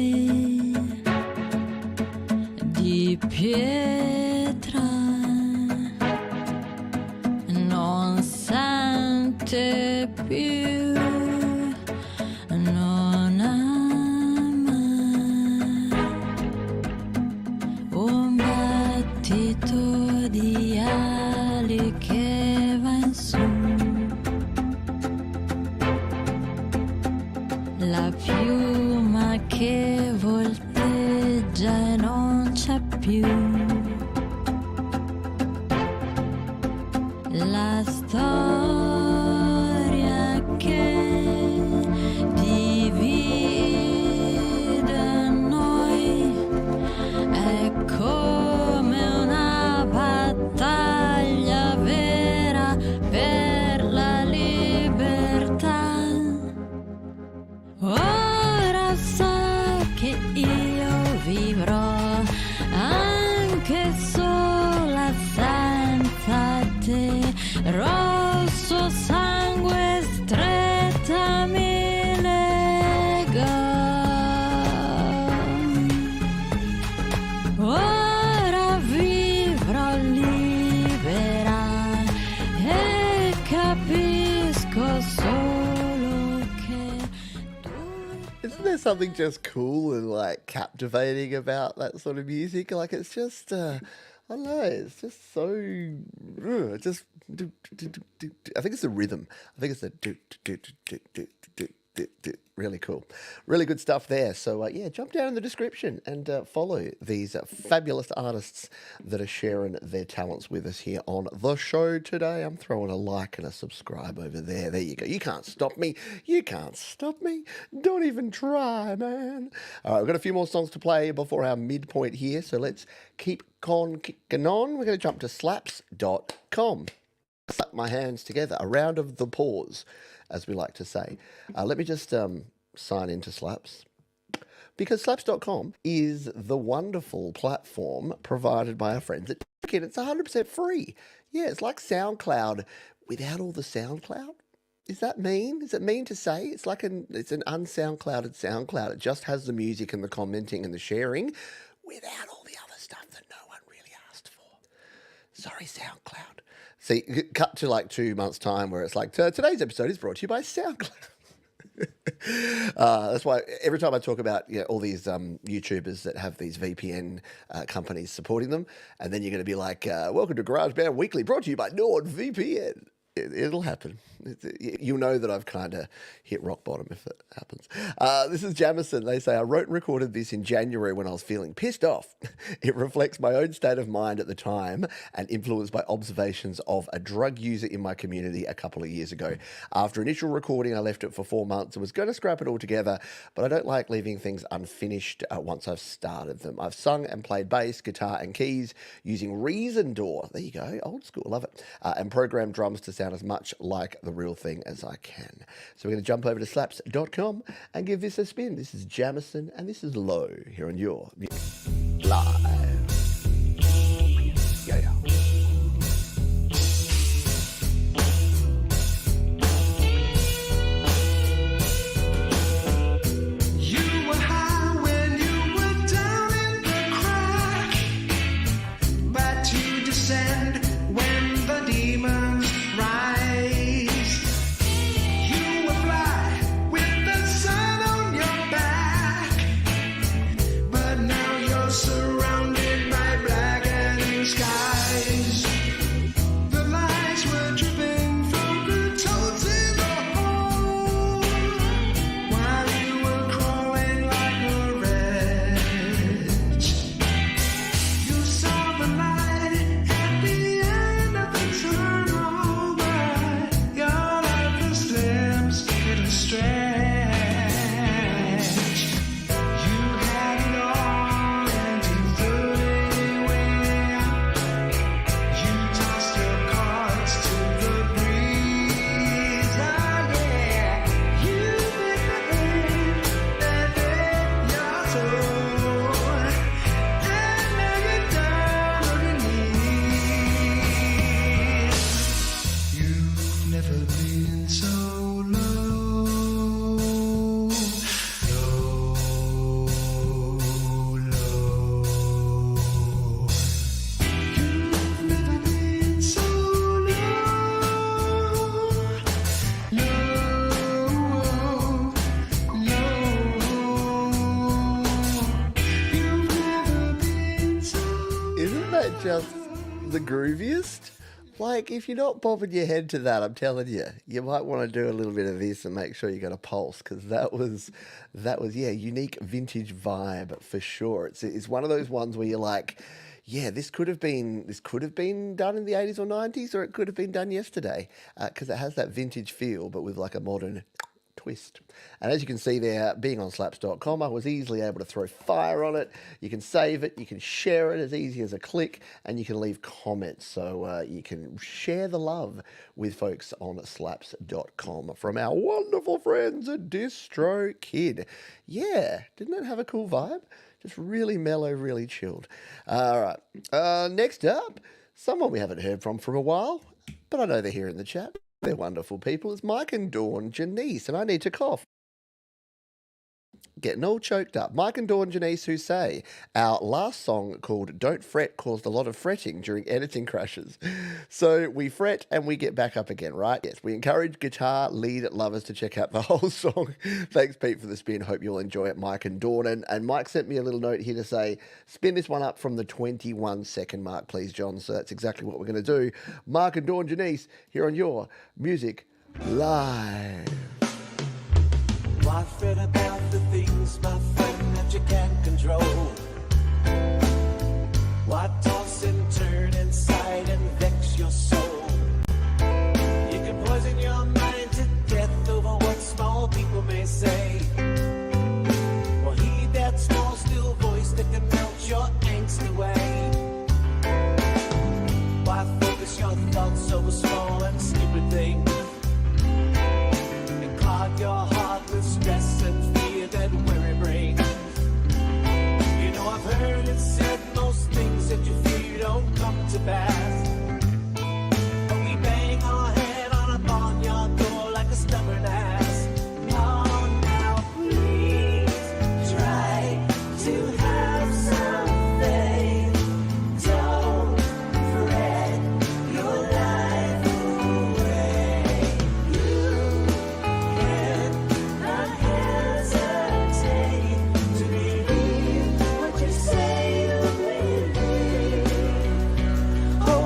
di pietra non sente più, non ama. Un battito di ali che va in su, la piuma che volteggia e non c'è più, la storia che divide noi è come una battaglia vera per la libertà. Ora so che io vivrò anche sola senza te. Rosso sangue stretta mi lega. Ora vivrò libera e capisco solo che tu. Isn't there something just cool and like captivating about that sort of music? Like it's just, I don't know, it's just so, just. I think it's the rhythm. I think it's the really cool, really good stuff there. So yeah, jump down in the description and follow these fabulous artists that are sharing their talents with us here on the show today. I'm throwing a like and a subscribe over there. There you go. You can't stop me. You can't stop me. Don't even try, man. All right, we've got a few more songs to play before our midpoint here. So let's keep on kicking on. We're going to jump to slaps.com. Slap my hands together. A round of the pause, as we like to say. Let me just sign into Slaps. Because slaps.com is the wonderful platform provided by our friends at Ticket. It's 100% free. Yeah, it's like SoundCloud without all the SoundCloud. Is that mean? Is it mean to say? It's an unSoundClouded SoundCloud. It just has the music and the commenting and the sharing without all the other stuff that no one really asked for. Sorry, SoundCloud. See, cut to like 2 months' time where it's like, today's episode is brought to you by SoundCloud. That's why every time I talk about all these YouTubers that have these VPN companies supporting them, and then you're going to be like, welcome to GarageBand Weekly, brought to you by NordVPN. It'll happen. You'll know that I've kind of hit rock bottom if it happens. This is Jamison. They say, I wrote and recorded this in January when I was feeling pissed off. It reflects my own state of mind at the time and influenced by observations of a drug user in my community a couple of years ago. After initial recording, I left it for 4 months and was going to scrap it all together, but I don't like leaving things unfinished once I've started them. I've sung and played bass, guitar and keys using Reason Door. There you go. Old school. Love it. And programmed drums to sound as much like the real thing as I can. So we're going to jump over to slaps.com and give this a spin. This is Jamison and this is Low here on your Music Live. Yeah. You were high when you were down in the crack, but you descend when the demons rise. You were fly with the sun on your back, but now you're surrounded by blackening skies. The lies were dripping from the toads in the hole, while you were crawling like a wretch. You saw the light at the end of the tunnel, but your lifeless limbs hit a stretch. You had it all and you threw it away. You tossed your cards to the breeze. Ah, yeah. You bit the hand that bit your soul, and now you're down on your knees. You've never been so low, low. You've never been so low, low. You've never been so. Isn't that just the grooviest? Like, if you're not bobbing your head to that, I'm telling you, you might want to do a little bit of this and make sure you got a pulse, because that was, yeah, unique vintage vibe for sure. It's one of those ones where you're like, yeah, this could have been done in the 80s or 90s, or it could have been done yesterday, because it has that vintage feel, but with like a modern twist. And as you can see there, being on slaps.com, I was easily able to throw fire on it. You can save it, you can share it as easy as a click, and you can leave comments. So you can share the love with folks on slaps.com from our wonderful friends at DistroKid. Yeah, didn't it have a cool vibe? Just really mellow, really chilled. All right, next up, someone we haven't heard from for a while, but I know they're here in the chat. They're wonderful people. It's Mike and Dawn Janice, and I need to cough. Getting all choked up. Mike and Dawn Janice, who say our last song called Don't Fret caused a lot of fretting during editing crashes. So we fret and we get back up again, right? Yes, we encourage guitar lead lovers to check out the whole song. Thanks, Pete, for the spin. Hope you'll enjoy it, Mike and Dawn. And Mike sent me a little note here to say, spin this one up from the 21-second mark, please, John. So that's exactly what we're going to do. Mike and Dawn Janice here on your Music Live. Why fret about the things, my friend, that you can't control? Why toss and turn inside and vex your soul? You can poison your mind to death over what small people may say. Well, heed that small, still voice that can melt your angst away. Why focus your thoughts over small and stupid things? And clog your heart with stress and fear that worry brings. You know, I've heard it said most things that you fear don't come to pass. But we bang our head on a barnyard door like a stubborn ass. Oh, now please try to have some faith. Don't fret your life away. You cannot hesitate to believe what you say you believe. Oh,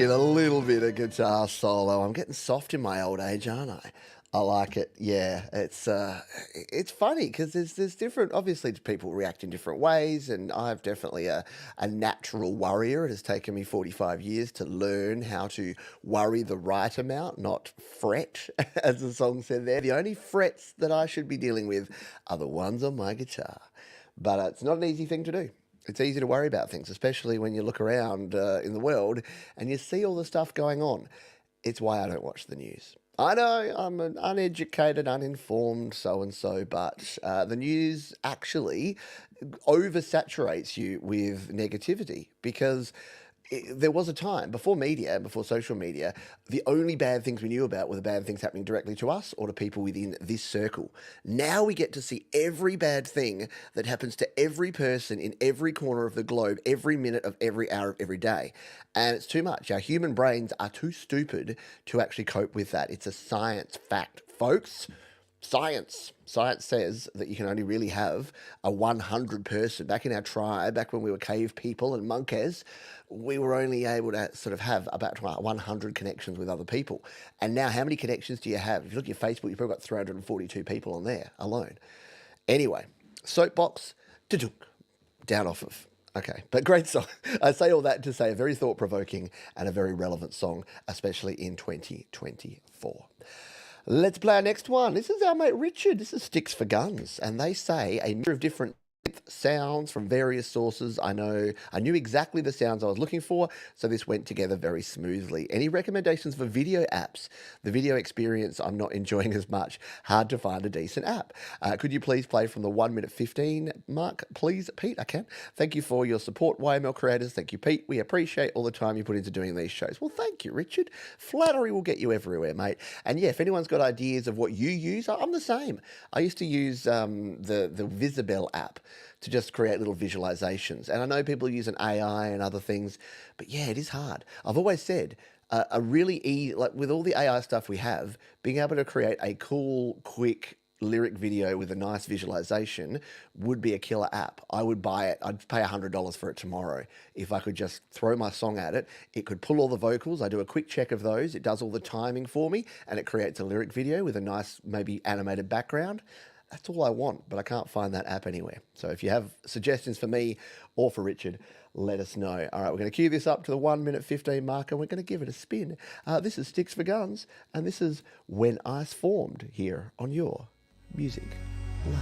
in a little bit of guitar solo. I'm getting soft in my old age, aren't I? I like it. Yeah, it's funny because there's different. Obviously, people react in different ways, and I'm definitely a natural worrier. It has taken me 45 years to learn how to worry the right amount, not fret, as the song said there. The only frets that I should be dealing with are the ones on my guitar, but it's not an easy thing to do. It's easy to worry about things, especially when you look around in the world and you see all the stuff going on. It's why I don't watch the news. I know I'm an uneducated, uninformed so-and-so, but the news actually oversaturates you with negativity because there was a time before media and before social media, the only bad things we knew about were the bad things happening directly to us or to people within this circle. Now we get to see every bad thing that happens to every person in every corner of the globe, every minute of every hour of every day. And it's too much. Our human brains are too stupid to actually cope with that. It's a science fact, folks. Science says that you can only really have a 100 person. Back in our tribe, back when we were cave people and monkeys, we were only able to sort of have about 100 connections with other people. And now how many connections do you have? If you look at your Facebook, you've probably got 342 people on there alone. Anyway, soapbox, down off of. Okay, but great song. I say all that to say a very thought-provoking and a very relevant song, especially in 2024. Let's play our next one. This is our mate Richard. This is Sticks for Guns. And they say a mixture of different sounds from various sources. I knew exactly the sounds I was looking for, so this went together very smoothly. Any recommendations for video apps? The video experience I'm not enjoying as much. Hard to find a decent app. Could you please play from the 1 minute 15 mark, please, Pete? I can. Thank you for your support, YML creators. Thank you, Pete. We appreciate all the time you put into doing these shows. Well, thank you, Richard. Flattery will get you everywhere, mate. And yeah, if anyone's got ideas of what you use, I'm the same. I used to use the Visibel app to just create little visualizations. And I know people use an AI and other things, but yeah, it is hard. I've always said a really easy, like with all the AI stuff we have, being able to create a cool, quick lyric video with a nice visualization would be a killer app. I would buy it. I'd pay $100 for it tomorrow. If I could just throw my song at it, it could pull all the vocals. I do a quick check of those. It does all the timing for me and it creates a lyric video with a nice, maybe animated background. That's all I want, but I can't find that app anywhere. So if you have suggestions for me or for Richard, let us know. All right, we're going to cue this up to the 1 minute 15 mark and we're going to give it a spin. This is Sticks for Guns and this is When Ice Formed here on your Music Live.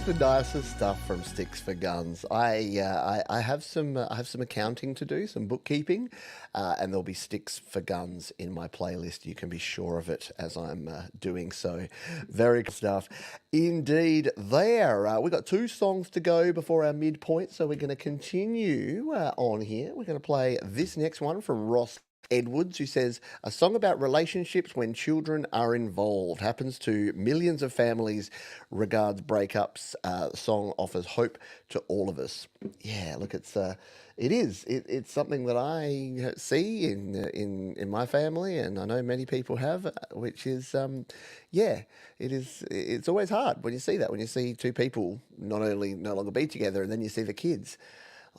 the nicest stuff from Sticks for Guns. I have some accounting to do, some bookkeeping, and there'll be Sticks for Guns in my playlist. You can be sure of it as I'm doing so. Very good stuff indeed. There, we've got 2 songs to go before our midpoint, so we're going to continue on here. We're going to play this next one from Ross Edwards, who says, a song about relationships when children are involved. Happens to millions of families. Regards breakups. The song offers hope to all of us. Yeah, look, it's something that I see in my family, and I know many people have, which is, it's always hard when you see that, when you see 2 people not only no longer be together, and then you see the kids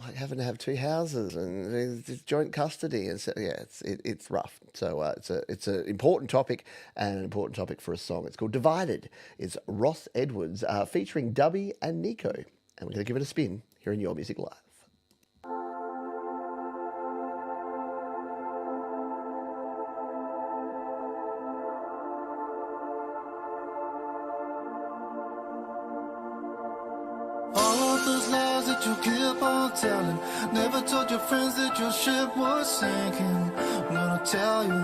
like having to have 2 houses and it's joint custody, and so it's rough. So it's an important topic, and an important topic for a song. It's called "Divided." It's Ross Edwards featuring Dubby and Nico, and we're going to give it a spin here in Your Music Live. Those lies that you keep on telling. Never told your friends that your ship was sinking. I'm gonna tell you,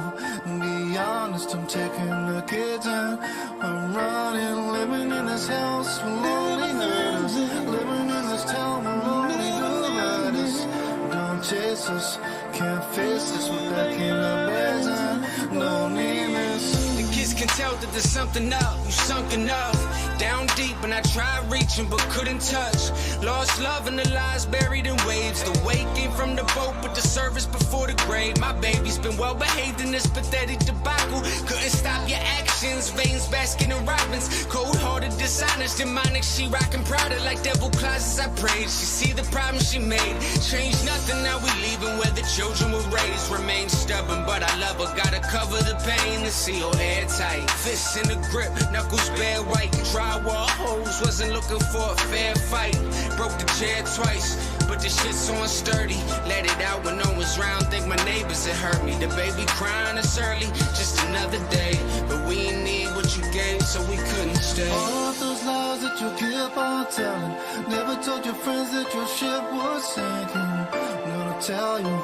be honest, I'm taking the kids and I'm running, living in this house with lonely herders, living in this town with lonely do-riders. Don't chase us, can't face this, we're back in the beds and no need this. The kids can tell that there's something up, you sunk enough. Down deep and I tried reaching but couldn't touch. Lost love and the lies buried in waves. The weight came from the boat but the service before the grave. My baby's been well behaved in this pathetic debacle. Couldn't stop your actions, veins basking in robins. Cold-hearted, dishonest, demonic. She rockin' prouder like devil closets. I prayed she see the problem she made. Changed nothing, now we leaving where the children were raised. Remain stubborn but I love her. Gotta cover the pain, the seal airtight. Fists in the grip, knuckles bare white. Drywall hoes, wasn't looking for a fair fight. Broke the chair twice, but the shit's on sturdy. Let it out when no one's round. Think my neighbors had hurt me. The baby crying, it's early, just another day. But we ain't need what you gave, so we couldn't stay. All of those lies that you keep on telling. Never told your friends that your ship was sinking. I'm gonna tell you,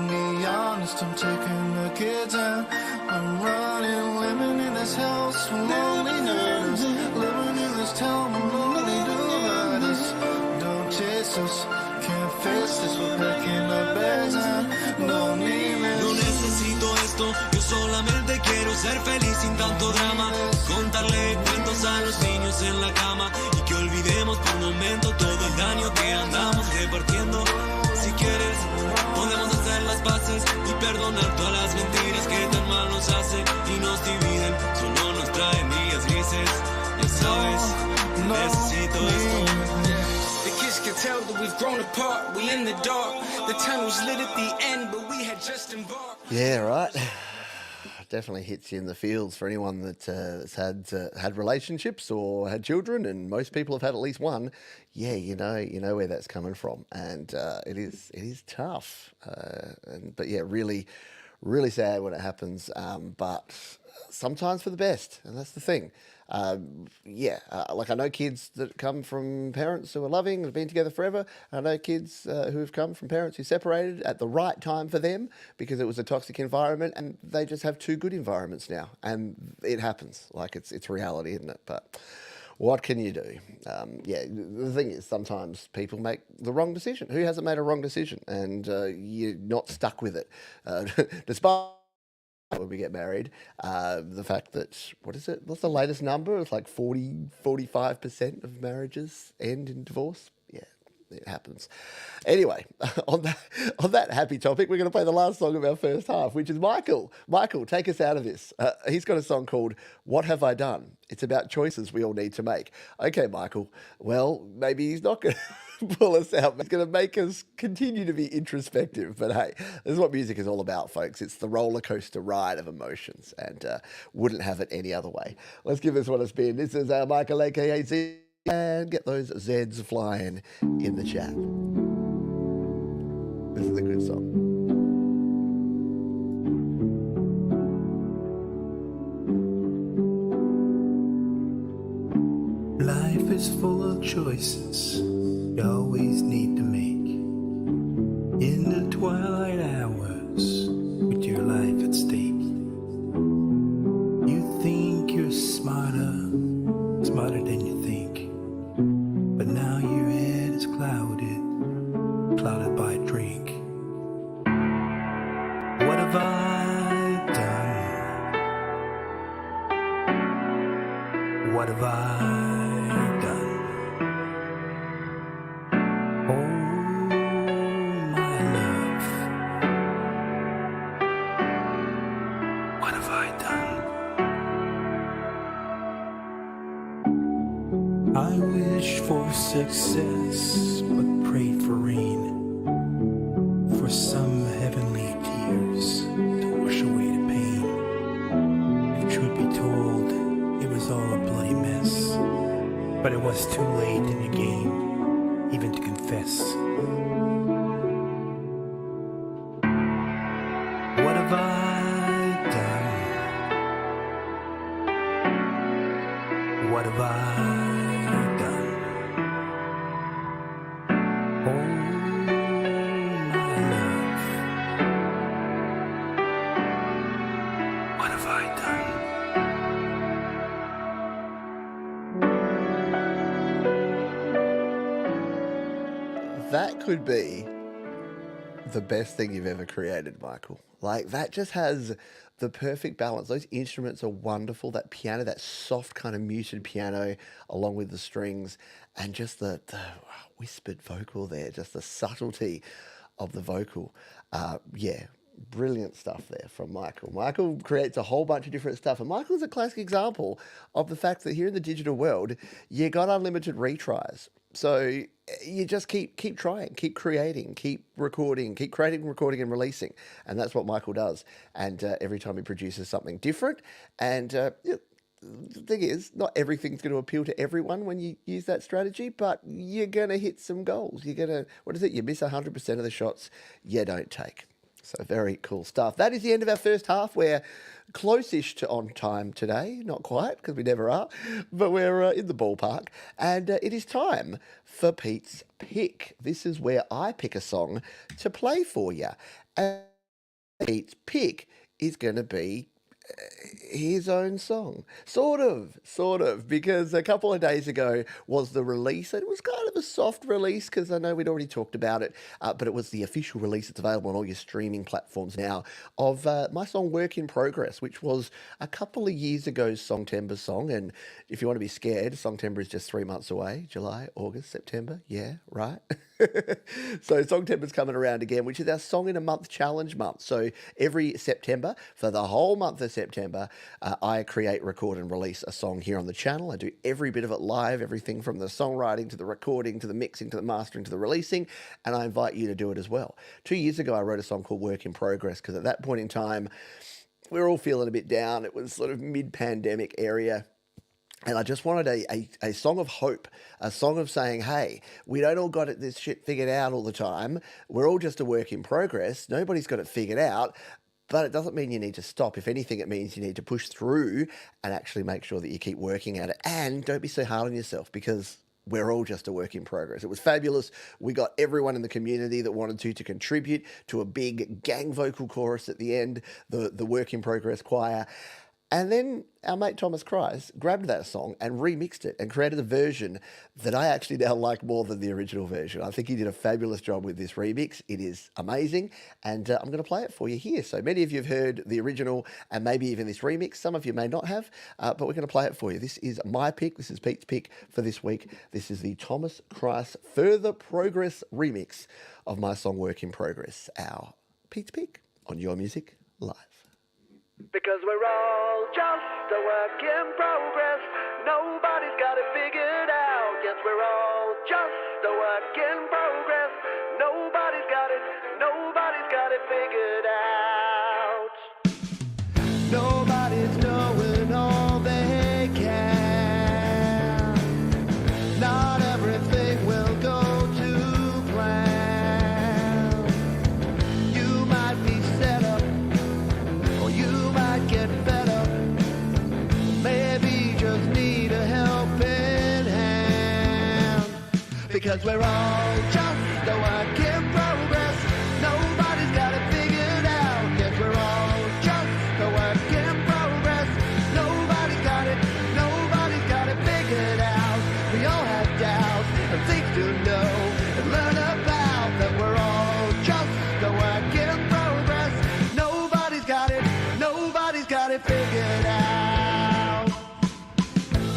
be honest, I'm taking the kids and I'm running, living in this house with lonely herders, living in this town with lonely do-riders. Don't chase us, can't face this, we're back in the bags and no need this. No necesito esto, yo solamente quiero ser feliz sin tanto drama. Contarle cuentos a los niños en la cama y que olvidemos por un momento todo el daño que andamos repartiendo. Si quieres, podemos hacer las paces y perdonar todas las mentiras que tan mal nos hacen y nos dividen. Solo nos traen días grises, ya sabes, necesito esto. The kids can tell that we've grown apart. We in the dark. The tunnel's lit at the end, but we had just embarked. Yeah, right. Definitely hits you in the feels for anyone that's had relationships or had children, and most people have had at least one. Yeah, you know where that's coming from, and it is tough. But yeah, really, really sad when it happens. But sometimes for the best, and that's the thing. Like I know kids that come from parents who are loving and have been together forever. I know kids who have come from parents who separated at the right time for them because it was a toxic environment, and they just have 2 good environments now, and it happens. Like it's reality, isn't it? But what can you do? The thing is, sometimes people make the wrong decision. Who hasn't made a wrong decision? And you're not stuck with it, despite when we get married, the fact that, what's the latest number? It's like 45% of marriages end in divorce. Yeah, it happens. Anyway, on that happy topic, we're going to play the last song of our first half, which is Michael. Michael, take us out of this. He's got a song called What Have I Done? It's about choices we all need to make. Okay, Michael, well, maybe he's not going to pull us out. It's going to make us continue to be introspective. But hey, this is what music is all about, folks. It's the roller coaster ride of emotions, and wouldn't have it any other way. Let's give this one a spin. This is Michael, aka Z, and get those Zs flying in the chat. This is a good song. Life is full of choices you always need to make. In the twilight hours, with your life at stake, you think you're smarter than you think. But now your head is clouded by a drink. What have I done? What have I done? Oh, my love, what have I done? I wish for success, but prayed for rain, for some heavenly tears to wash away the pain. If truth be told, it was all a bloody mess, but it was too late in the game even to confess. What have I done? What have I done? Oh, my love, what have I done? That could be the best thing you've ever created, Michael. Like, that just has the perfect balance. Those instruments are wonderful. That piano, that soft kind of muted piano, along with the strings, and just the whispered vocal there, just the subtlety of the vocal. Yeah, brilliant stuff there from Michael. Michael creates a whole bunch of different stuff, and Michael's a classic example of the fact that here in the digital world, you got unlimited retries. So you just keep trying, keep creating, keep recording, keep creating, recording, and releasing, and that's what Michael does. And every time he produces something different, and the thing is, not everything's going to appeal to everyone when you use that strategy, but you're going to hit some goals. You're going to, what is it? You miss 100% of the shots you don't take. So very cool stuff. That is the end of our first half. We're close-ish to on time today. Not quite, because we never are, but we're in the ballpark. And it is time for Pete's Pick. This is where I pick a song to play for you. And Pete's Pick is going to be his own song. Sort of, because a couple of days ago was the release, and it was kind of a soft release because I know we'd already talked about it, but it was the official release. It's available on all your streaming platforms now of my song Work in Progress, which was a couple of years ago's Songtember's song. And if you want to be scared, Songtember is just 3 months away. July, August, September. Yeah, right. So Songtember's coming around again, which is our Song in a Month challenge month. So every September, for the whole month of September, I create, record, and release a song here on the channel. I do every bit of it live, everything from the songwriting to the recording to the mixing to the mastering to the releasing, and I invite you to do it as well. 2 years ago, I wrote a song called Work in Progress because at that point in time, we were all feeling a bit down. It was sort of mid-pandemic area. And I just wanted a song of hope, a song of saying, hey, we don't all got this shit figured out all the time. We're all just a work in progress. Nobody's got it figured out. But it doesn't mean you need to stop. If anything, it means you need to push through and actually make sure that you keep working at it. And don't be so hard on yourself because we're all just a work in progress. It was fabulous. We got everyone in the community that wanted to contribute to a big gang vocal chorus at the end, the work in progress choir. And then our mate Thomas Christ grabbed that song and remixed it and created a version that I actually now like more than the original version. I think he did a fabulous job with this remix. It is amazing, and I'm going to play it for you here. So many of you have heard the original and maybe even this remix. Some of you may not have, but we're going to play it for you. This is my pick. This is Pete's pick for this week. This is the Thomas Christ Further Progress remix of my song Work in Progress, our Pete's pick on Your Music Live. Because we're all just a work in progress. Nobody's got it figured out. Yes, we're all just a work in progress. Nobody's got it figured out. Nobody's knowing all they can. Not everything will go to plan. You might be set up, or you might get fed up. Maybe just need a helping hand. Cause we're all just a work in progress. Nobody's got it figured out. Yes, we're all just a work in progress. Nobody's got it figured out. We all have doubts and things to know and learn about. That we're all just a work in progress. Nobody's got it figured out.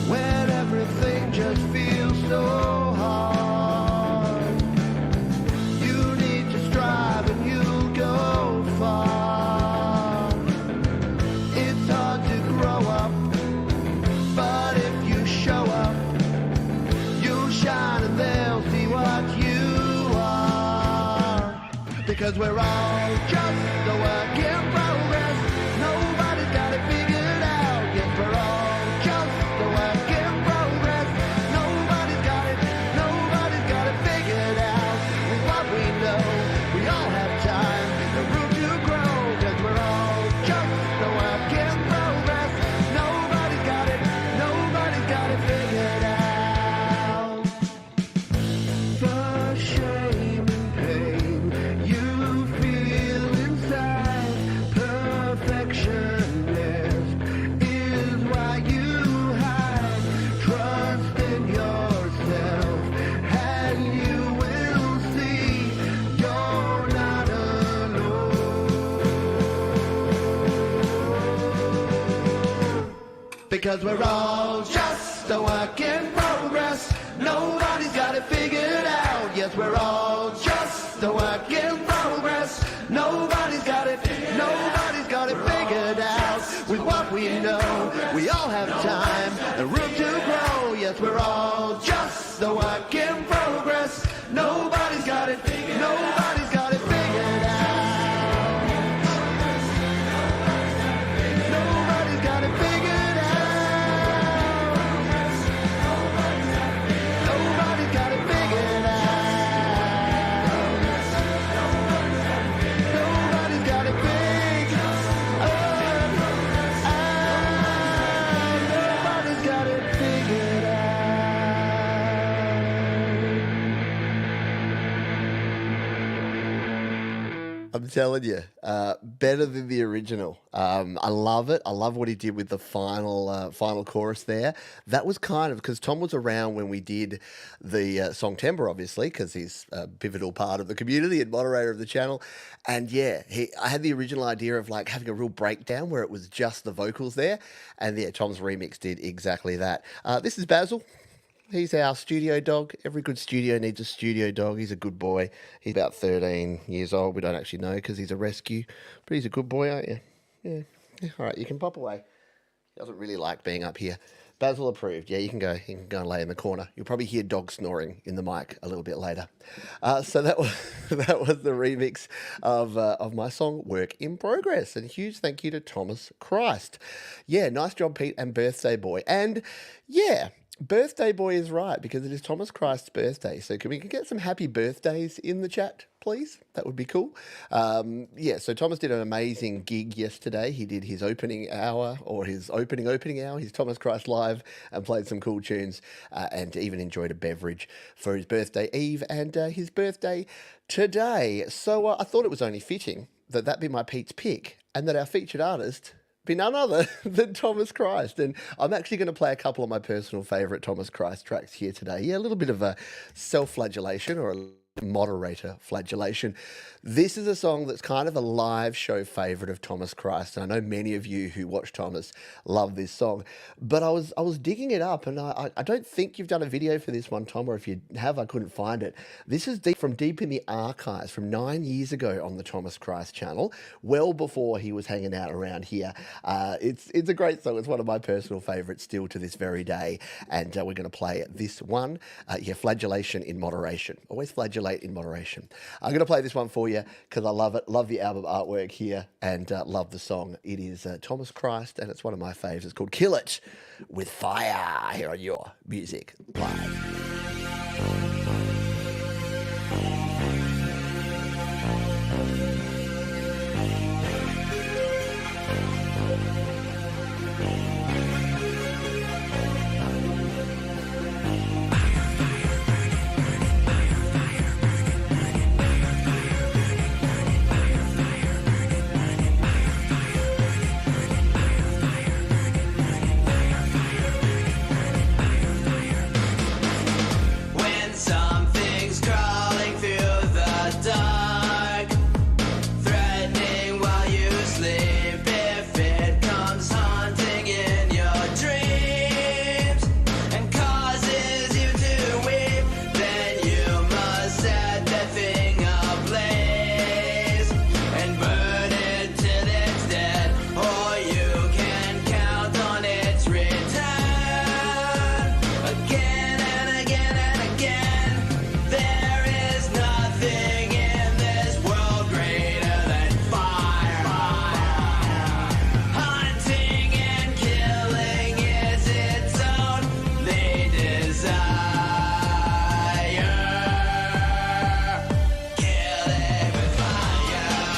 When everything just feels so hard, you need to strive and you'll go far. It's hard to grow up, but if you show up, you'll shine and they'll see what you are. Because we're all just a work in progress. Nobody's got it figured out. Yes, we're all just a work in progress. Nobody's got it figured out. With what we know, we all have time and room to grow. Cause we're all just a work in progress. Nobody's got it figured out. The shame and pain you feel inside, perfectionist is why you hide. Trust in yourself and you will see you're not alone. Because we're all just a work in progress. Nobody's got it figured out. Yes, we're all just a work in progress. Nobody's got it figured out. With what we know, we all have time and room to grow. Yes, we're all just a work in progress. Nobody's got it figured out. Nobody's got it figured out. Nobody's got it figured out. Nobody's got it figured out. Nobody's got it figured out. I'm telling you, better than the original. I love it. I love what he did with the final chorus there. That was kind of because Tom was around when we did the song Timber, obviously, because he's a pivotal part of the community and moderator of the channel. And yeah, I had the original idea of like having a real breakdown where it was just the vocals there. And yeah, Tom's remix did exactly that. This is Basil. He's our studio dog. Every good studio needs a studio dog. He's a good boy. He's about 13 years old. We don't actually know because he's a rescue. But he's a good boy, aren't you? Yeah. All right, you can pop away. He doesn't really like being up here. Basil approved. Yeah, you can go. You can go and lay in the corner. You'll probably hear dog snoring in the mic a little bit later. So that was the remix of my song "Work in Progress." And huge thank you to Thomas Christ. Yeah, nice job, Pete, and Birthday Boy. And yeah. Birthday Boy is right because it is Thomas Christ's birthday. So can we get some happy birthdays in the chat, please? That would be cool. Yeah, so Thomas did an amazing gig yesterday. He did his opening hour or his opening hour, his Thomas Christ Live, and played some cool tunes and even enjoyed a beverage for his birthday eve and his birthday today. So I thought it was only fitting that be my Pete's pick and that our featured artist be none other than Thomas Christ. And I'm actually going to play a couple of my personal favourite Thomas Christ tracks here today. Yeah, a little bit of a self-flagellation or a moderator flagellation. This is a song that's kind of a live show favourite of Thomas Christ. And I know many of you who watch Thomas love this song. But I was digging it up and I don't think you've done a video for this one, Tom, or if you have, I couldn't find it. This is from deep in the archives from 9 years ago on the Thomas Christ channel, well before he was hanging out around here. It's a great song. It's one of my personal favourites still to this very day. And we're going to play this one. Yeah, flagellation in moderation. Always flagellate in moderation. I'm going to play this one for you because I love it. Love the album artwork here and love the song. It is Thomas Christ and it's one of my faves. It's called Kill It with Fire here on Your Music Live. the dark, threatening while you sleep. If it comes haunting in your dreams and causes you to weep, then you must set that thing ablaze and burn it till it's dead, or you can count on its return again and again and again. There is nothing in this world greater than fire. Hunting and killing is its only desire. Kill it with fire. Kill it with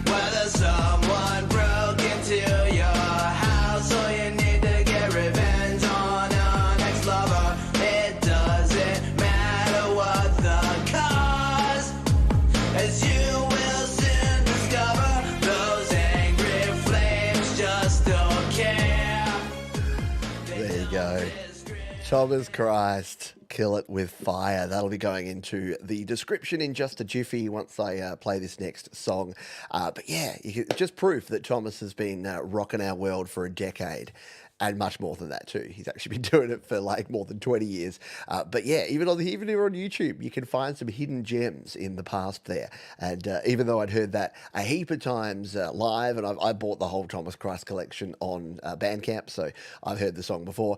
Whether someone broke into your house or you need to get revenge on an ex-lover, it doesn't matter what the cause, as you will soon discover those angry flames just don't care. There you go. Thomas Christ, Kill It With Fire. That'll be going into the description in just a jiffy once I play this next song. But yeah, just proof that Thomas has been rocking our world for a decade. And much more than that too. He's actually been doing it for like more than 20 years. But yeah, even here on YouTube, you can find some hidden gems in the past there. And even though I'd heard that a heap of times live, and I bought the whole Thomas Christ collection on Bandcamp, so I've heard the song before.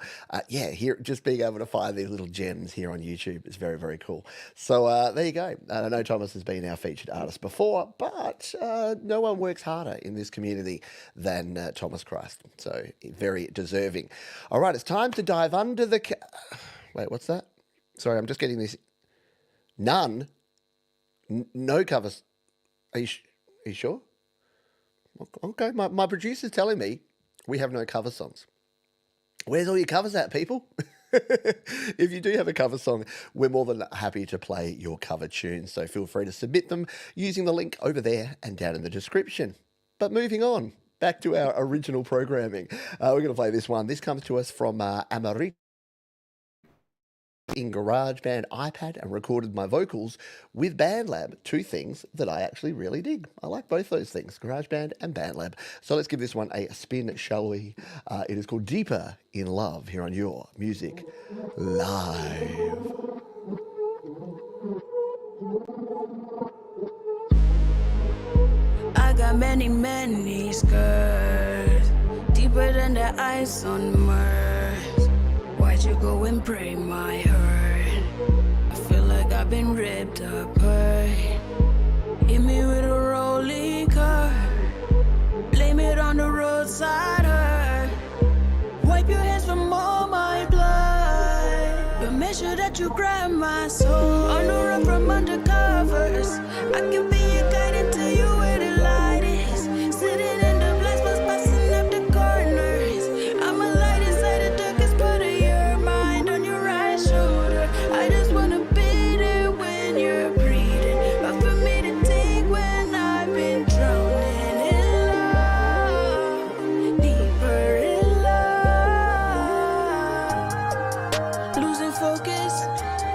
Yeah, just being able to find these little gems here on YouTube is very, very cool. So there you go. I know Thomas has been our featured artist before, but no one works harder in this community than Thomas Christ. So very deserving. All right, it's time to dive under the... Wait, what's that? Sorry, I'm just getting this... None? No covers. Are you sure? Okay, my producer's telling me we have no cover songs. Where's all your covers at, people? If you do have a cover song, we're more than happy to play your cover tunes, so feel free to submit them using the link over there and down in the description. But moving on, back to our original programming. We're going to play this one. This comes to us from Amarit in GarageBand iPad and recorded my vocals with BandLab. Two things that I actually really dig. I like both those things, GarageBand and BandLab. So let's give this one a spin, shall we? It is called Deeper in Love here on Your Music Live. I got many, many skirts, deeper than the ice on Mars. Why'd you go and break my heart? I feel like I've been ripped apart. Hit me with a rolling car, blame it on the roadside hurt. Wipe your hands from all my blood, but make sure that you grab my soul. On the run from under covers, I can be your guide until you where the light is. Sitting in the black spots, passing up the corners. I'm a light inside the darkest part of your mind. On your right shoulder, I just wanna be there when you're breathing. But for me to take when I've been drowning in love, deeper in love. Losing focus,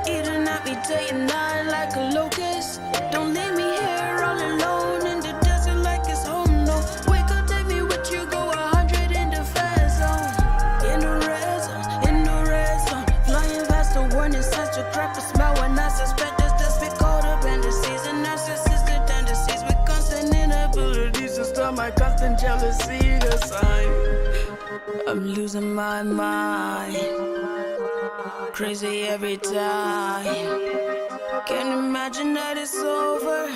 eating at me day and night like a locust. Don't leave me here all alone in the desert like it's home, no. Wake up, take me with you, go 100 in the fast zone. In the red zone, in the red zone. Flying past the warning signs to crack a smile when I suspect there's just been caught up in the season. Narcissistic tendencies with constant inabilities to stop my constant jealousy, the sign. I'm losing my mind, crazy every time. Can't imagine that it's over.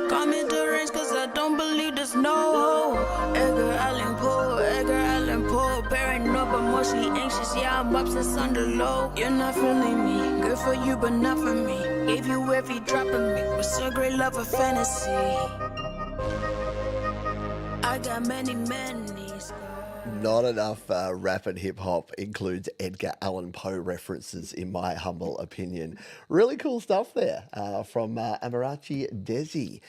Call me deranged cause I don't believe there's no hope. Edgar Allan Poe, paranoid but mostly anxious. Yeah, I'm obsessed under low. You're not feeling me, good for you but not for me. Gave you every drop of me, was a great love of fantasy. I got many scars. Not enough rap and hip hop includes Edgar Allan Poe references, in my humble opinion. Really cool stuff there from Amarachi Desi.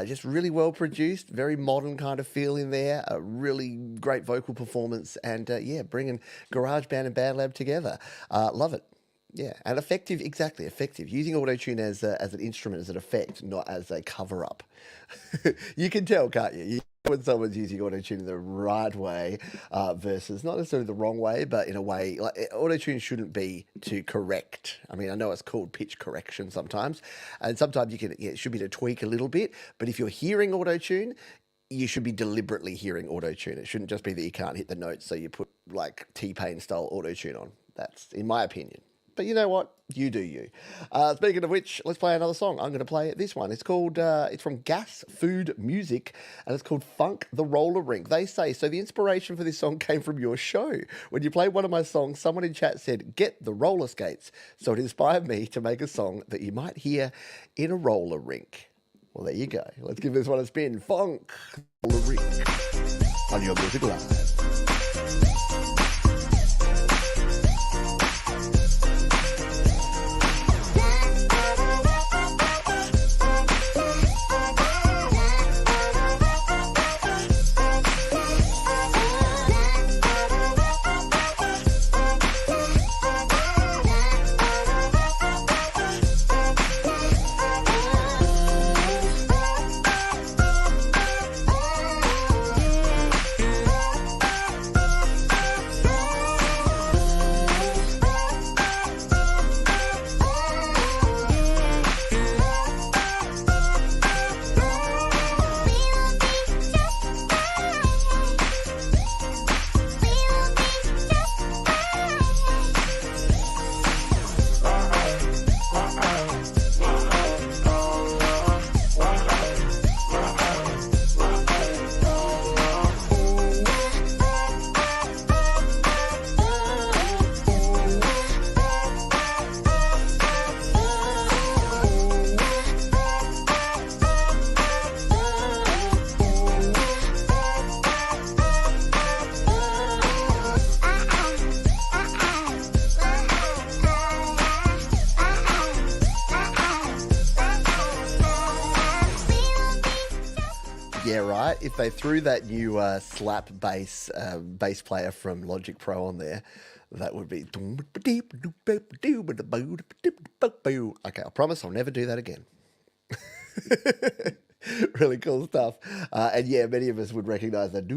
Just really well produced, very modern kind of feel in there. A really great vocal performance, and yeah, bringing GarageBand and BandLab together. Love it. Yeah, and effective, exactly, effective. Using autotune as an instrument, as an effect, not as a cover-up. You can tell, can't you? When someone's using autotune in the right way versus not necessarily the wrong way, but in a way, like autotune shouldn't be to correct. I mean, I know it's called pitch correction sometimes, and sometimes you can, yeah, it should be to tweak a little bit, but if you're hearing autotune, you should be deliberately hearing autotune. It shouldn't just be that you can't hit the notes, so you put like T-Pain style autotune on. That's in my opinion. But you know what? You do you. Speaking of which, let's play another song. I'm going to play this one. It's called, it's from Gas Food Music, and it's called Funk the Roller Rink. They say, so the inspiration for this song came from your show. When you played one of my songs, someone in chat said, get the roller skates. So it inspired me to make a song that you might hear in a roller rink. Well, there you go. Let's give this one a spin. Funk the Roller Rink on Your Music Live. Yeah, right. If they threw that new slap bass player from Logic Pro on there, that would be... Okay, I promise I'll never do that again. Really cool stuff. And yeah, many of us would recognize that.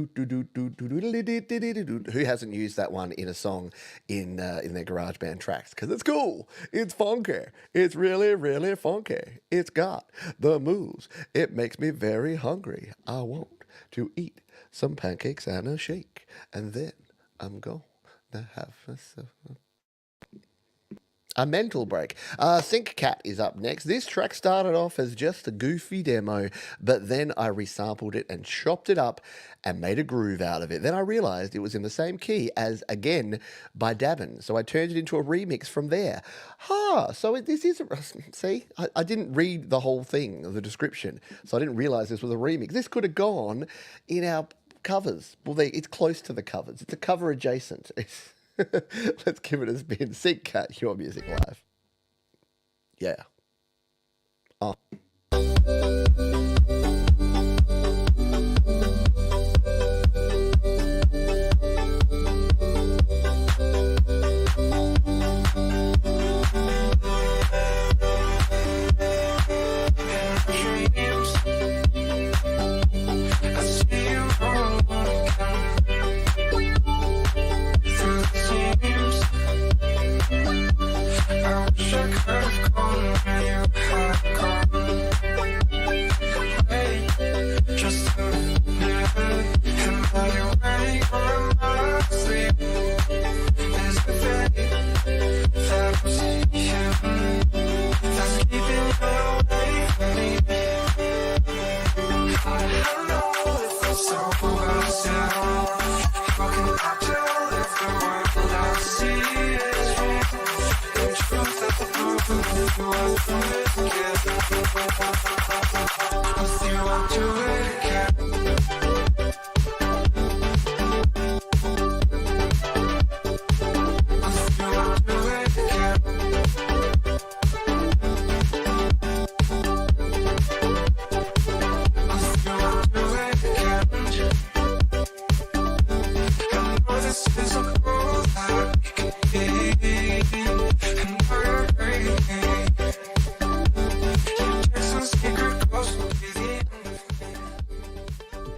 Who hasn't used that one in a song in their GarageBand tracks? Because it's cool. It's funky. It's really, really funky. It's got the moves. It makes me very hungry. I want to eat some pancakes and a shake. And then I'm going to have a mental break. Sync Cat is up next. This track started off as just a goofy demo, but then I resampled it and chopped it up and made a groove out of it. Then I realized it was in the same key as Again by Dabin, so I turned it into a remix from there. So this is... See, I didn't read the whole thing, the description, so I didn't realize this was a remix. This could have gone in our covers. Well, it's close to the covers. It's a cover adjacent. Let's give it a spin. Sync Cat, Your Music Live. Yeah. Oh. I wish I could have gone where you had gone.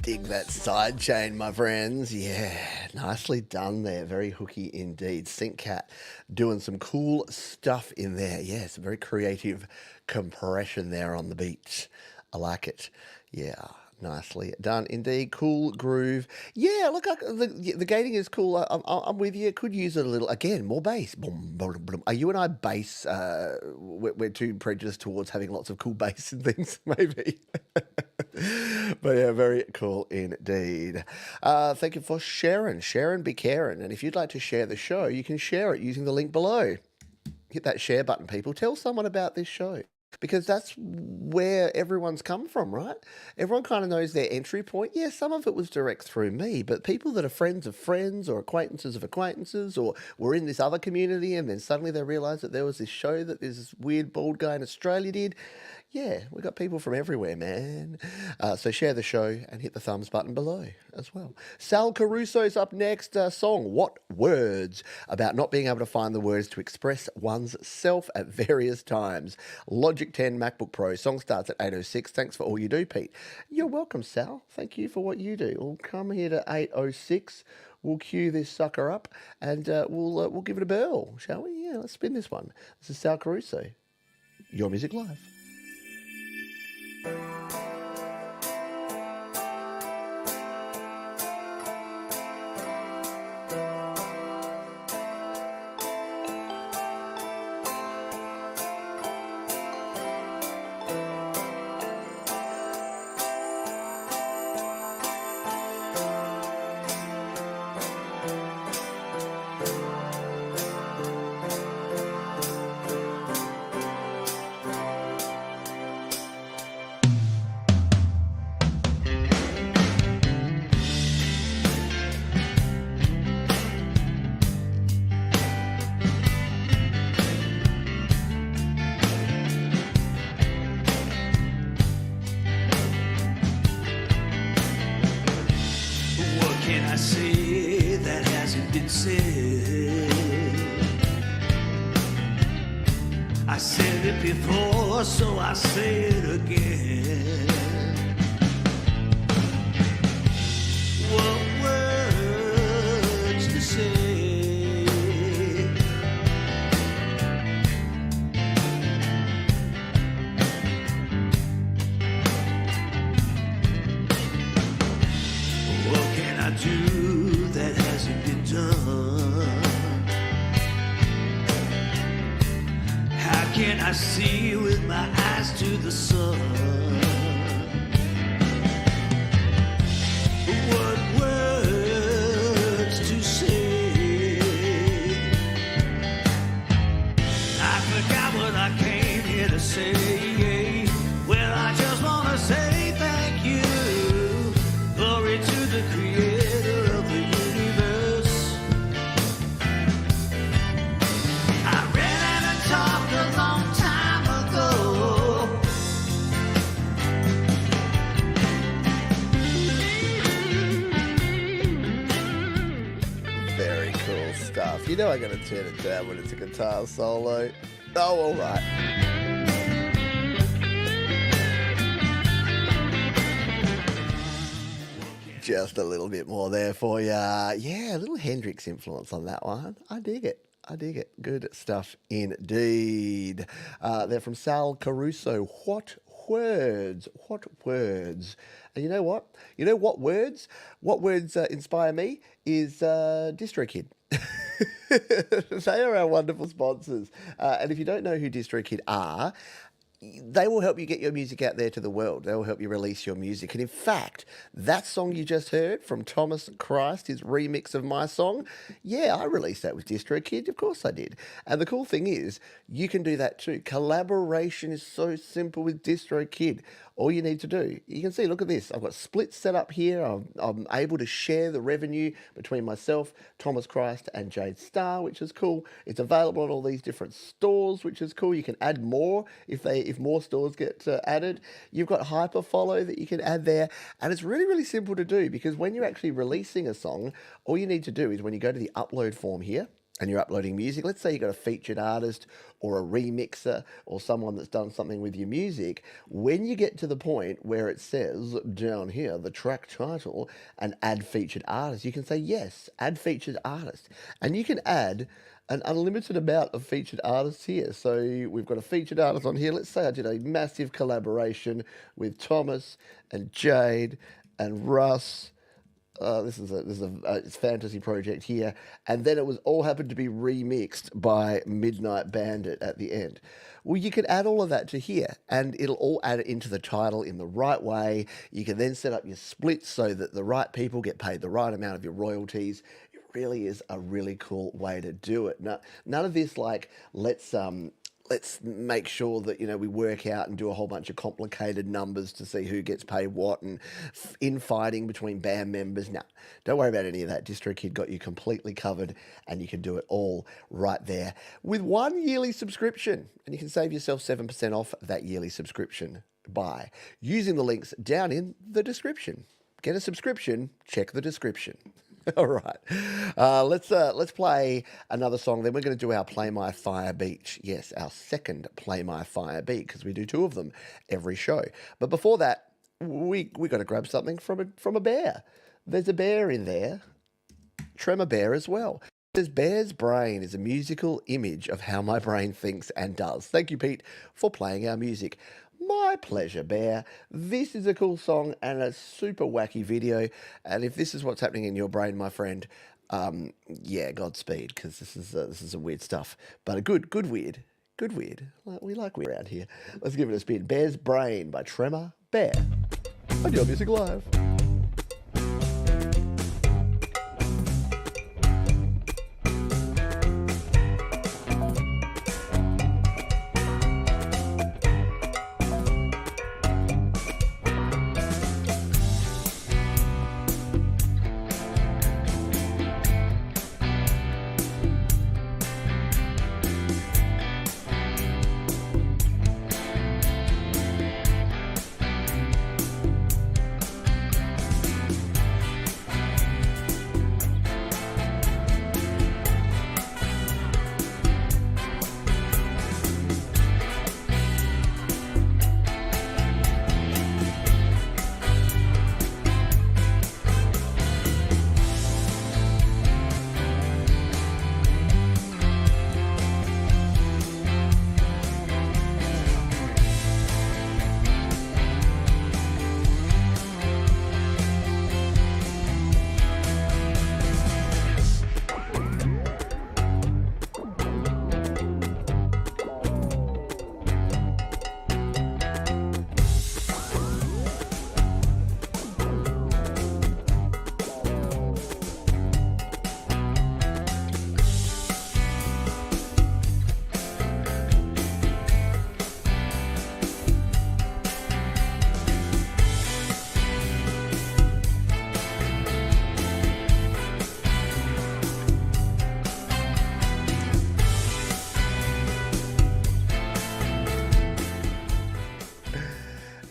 Dig that side chain, my friends. Yeah, nicely done there. Very hooky indeed. Synccat doing some cool stuff in there. Yeah, some very creative compression there on the beat. I like it. Yeah, nicely done indeed. Cool groove. Yeah, look, the gating is cool. I'm with you. Could use it a little. Again, more bass. Boom, boom, boom. Are you and I bass? We're too prejudiced towards having lots of cool bass and things, maybe. But yeah, very cool indeed. Thank you for sharing. Sharon be caring. And if you'd like to share the show, you can share it using the link below. Hit that share button, people. Tell someone about this show. Because that's where everyone's come from, right? Everyone kind of knows their entry point. Yeah, some of it was direct through me, but people that are friends of friends or acquaintances of acquaintances or were in this other community and then suddenly they realised that there was this show that this weird bald guy in Australia did. Yeah, we got people from everywhere, man. So share the show and hit the thumbs button below as well. Sal Caruso's up next. Song, What Words? About not being able to find the words to express one's self at various times. Logic 10 MacBook Pro. Song starts at 8:06. Thanks for all you do, Pete. You're welcome, Sal. Thank you for what you do. We'll come here to 8:06. We'll cue this sucker up and we'll give it a bell, shall we? Yeah, let's spin this one. This is Sal Caruso. Your Music Live. What can I say that hasn't been said? I said it before, so I say it again. What words to say? What can I do that hasn't been done? How can I see with my eyes to the sun? What words to say? I forgot what I came here to say. Well, I just want to say thank you. Glory to the creator of the universe. I read and talked a long time ago. Very cool stuff. You know I gotta turn it down when it's a guitar solo. Oh, all right. Just a little bit more there for ya. Yeah, a little Hendrix influence on that one. I dig it. I dig it. Good stuff indeed. They're from Sal Caruso. What words? What words? And you know what? You know what words? What words inspire me is DistroKid. They are our wonderful sponsors. And if you don't know who DistroKid are, they will help you get your music out there to the world. They will help you release your music. And in fact, that song you just heard from Thomas Christ, his remix of my song, yeah, I released that with DistroKid. Of course I did. And the cool thing is, you can do that too. Collaboration is so simple with DistroKid. All you need to do, you can see, look at this. I've got splits set up here. I'm able to share the revenue between myself, Thomas Christ, and Jade Star, which is cool. It's available on all these different stores, which is cool. You can add more if more stores get added. You've got Hyperfollow that you can add there, and it's really, really simple to do because when you're actually releasing a song, all you need to do is when you go to the upload form here, and you're uploading music, let's say you've got a featured artist or a remixer or someone that's done something with your music, when you get to the point where it says down here, the track title, and add featured artist, you can say, yes, add featured artist. And you can add an unlimited amount of featured artists here. So we've got a featured artist on here. Let's say I did a massive collaboration with Thomas and Jade and Russ. This is a fantasy project here, and then it was all happened to be remixed by Midnight Bandit at the end. Well, you can add all of that to here, and it'll all add it into the title in the right way. You can then set up your splits so that the right people get paid the right amount of your royalties. It really is a really cool way to do it. Now, none of this like let's make sure that, we work out and do a whole bunch of complicated numbers to see who gets paid what and infighting between band members. No, don't worry about any of that. DistroKid got you completely covered, and you can do it all right there with one yearly subscription. And you can save yourself 7% off that yearly subscription by using the links down in the description. Get a subscription, check the description. All right, let's play another song. Then we're going to do our Play My Fire beat. Yes, our second Play My Fire beat, because we do 2 of them every show. But before that, we got to grab something from a bear. There's a bear in there, Tremor Bear as well. This Bear's brain is a musical image of how my brain thinks and does. Thank you, Pete, for playing our music. My pleasure, Bear. This is a cool song and a super wacky video. And if this is what's happening in your brain, my friend, yeah, Godspeed, because this is a weird stuff, but a good weird. Good weird. We like weird around here. Let's give it a spin. Bear's Brain by Tremor Bear on Your Music Live.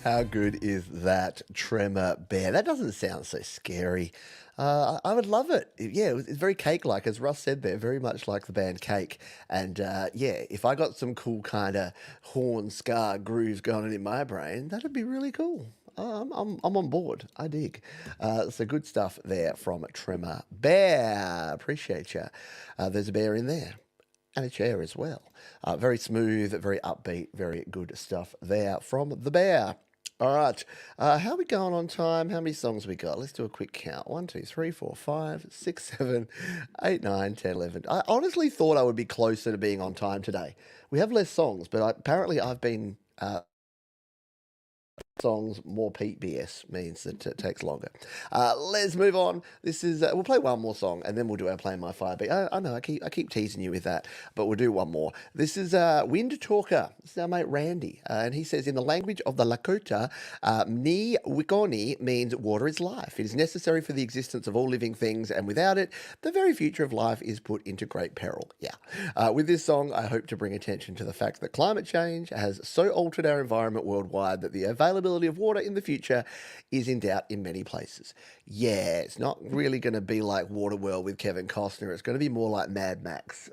How good is that, Tremor Bear? That doesn't sound so scary. I would love it. Yeah, it's very Cake-like, as Russ said there, very much like the band Cake. And yeah, if I got some cool kind of horn, ska, grooves going on in my brain, that'd be really cool. I'm on board. I dig. So good stuff there from Tremor Bear. Appreciate you. There's a bear in there. And a chair as well. Very smooth, very upbeat, very good stuff there from the bear. All right. How are we going on time? How many songs we got? Let's do a quick count. 1, 2, 3, 4, 5, 6, 7, 8, 9, 10, 11. I honestly thought I would be closer to being on time today. We have less songs, but apparently I've been songs, more Pete BS means that it takes longer. Let's move on. This is we'll play one more song and then we'll do our Play My Fire beat. I know I keep teasing you with that, but we'll do one more. This is Wind Talker. This is our mate Randy, and he says in the language of the Lakota, Ni Wikoni means water is life. It is necessary for the existence of all living things, and without it, the very future of life is put into great peril. Yeah. With this song, I hope to bring attention to the fact that climate change has so altered our environment worldwide that the availability of water in the future is in doubt in many places. Yeah, it's not really going to be like Waterworld with Kevin Costner. It's going to be more like Mad Max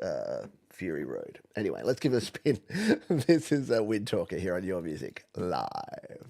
Fury Road. Anyway, let's give it a spin. This is a Wind Talker here on Your Music Live.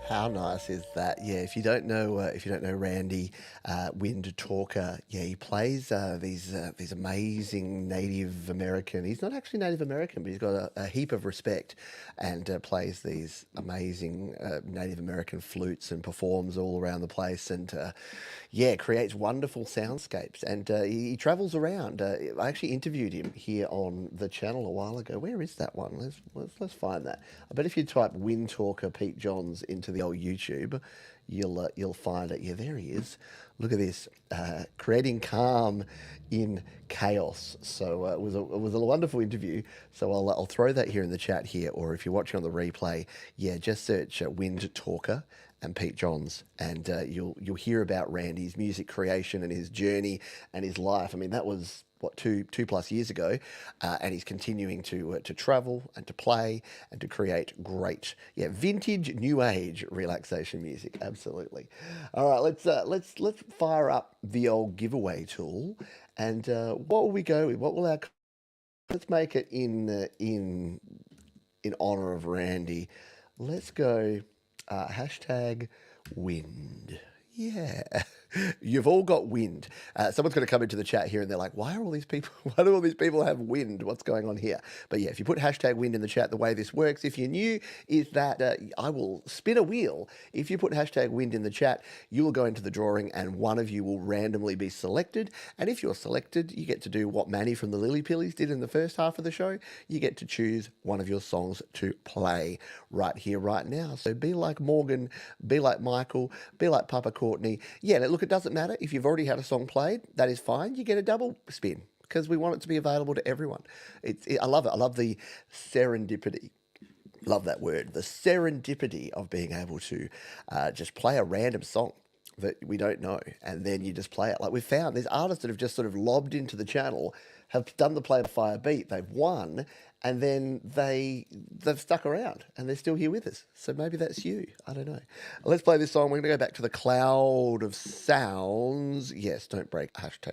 How nice is that? Yeah, if you don't know Randy, Wind Talker, yeah, he plays these amazing Native American. He's not actually Native American, but he's got a heap of respect, and plays these amazing Native American flutes and performs all around the place, and yeah, creates wonderful soundscapes. And he travels around. I actually interviewed him here on the channel a while ago. Where is that one? Let's find that. I bet if you type Wind Talker Pete Johns into the old YouTube, you'll find it. Yeah, there he is. Look at this, creating calm in chaos. So it was a wonderful interview. So I'll throw that here in the chat here, or if you're watching on the replay, yeah, just search Wind Talker and Pete Johns, and you'll hear about Randy's music creation and his journey and his life. I mean, that was what, two plus years ago, and he's continuing to travel and to play and to create great, yeah, vintage new age relaxation music. Absolutely. All right, let's fire up the old giveaway tool, and what will we go with? What will our, let's make it in honor of Randy. Let's go hashtag wind. Yeah. You've all got wind. Someone's going to come into the chat here and they're like, why do all these people have wind? What's going on here? But yeah, if you put hashtag wind in the chat, the way this works, if you're new, is that I will spin a wheel. If you put hashtag wind in the chat, you will go into the drawing and one of you will randomly be selected. And if you're selected, you get to do what Manny from the Lily Pillies did in the first half of the show. You get to choose one of your songs to play right here, right now. So be like Morgan, be like Michael, be like Papa Courtney. Yeah, look, it doesn't matter. If you've already had a song played, that is fine. You get a double spin. because we want it to be available to everyone. I love it. I love the serendipity. Love that word. The serendipity of being able to just play a random song that we don't know, and then you just play it. Like, we've found these artists that have just sort of lobbed into the channel, have done the Play by Fire beat, they've won, and then they've stuck around, and they're still here with us. So maybe that's you. I don't know. Let's play this song. We're going to go back to the cloud of sounds. Yes, don't break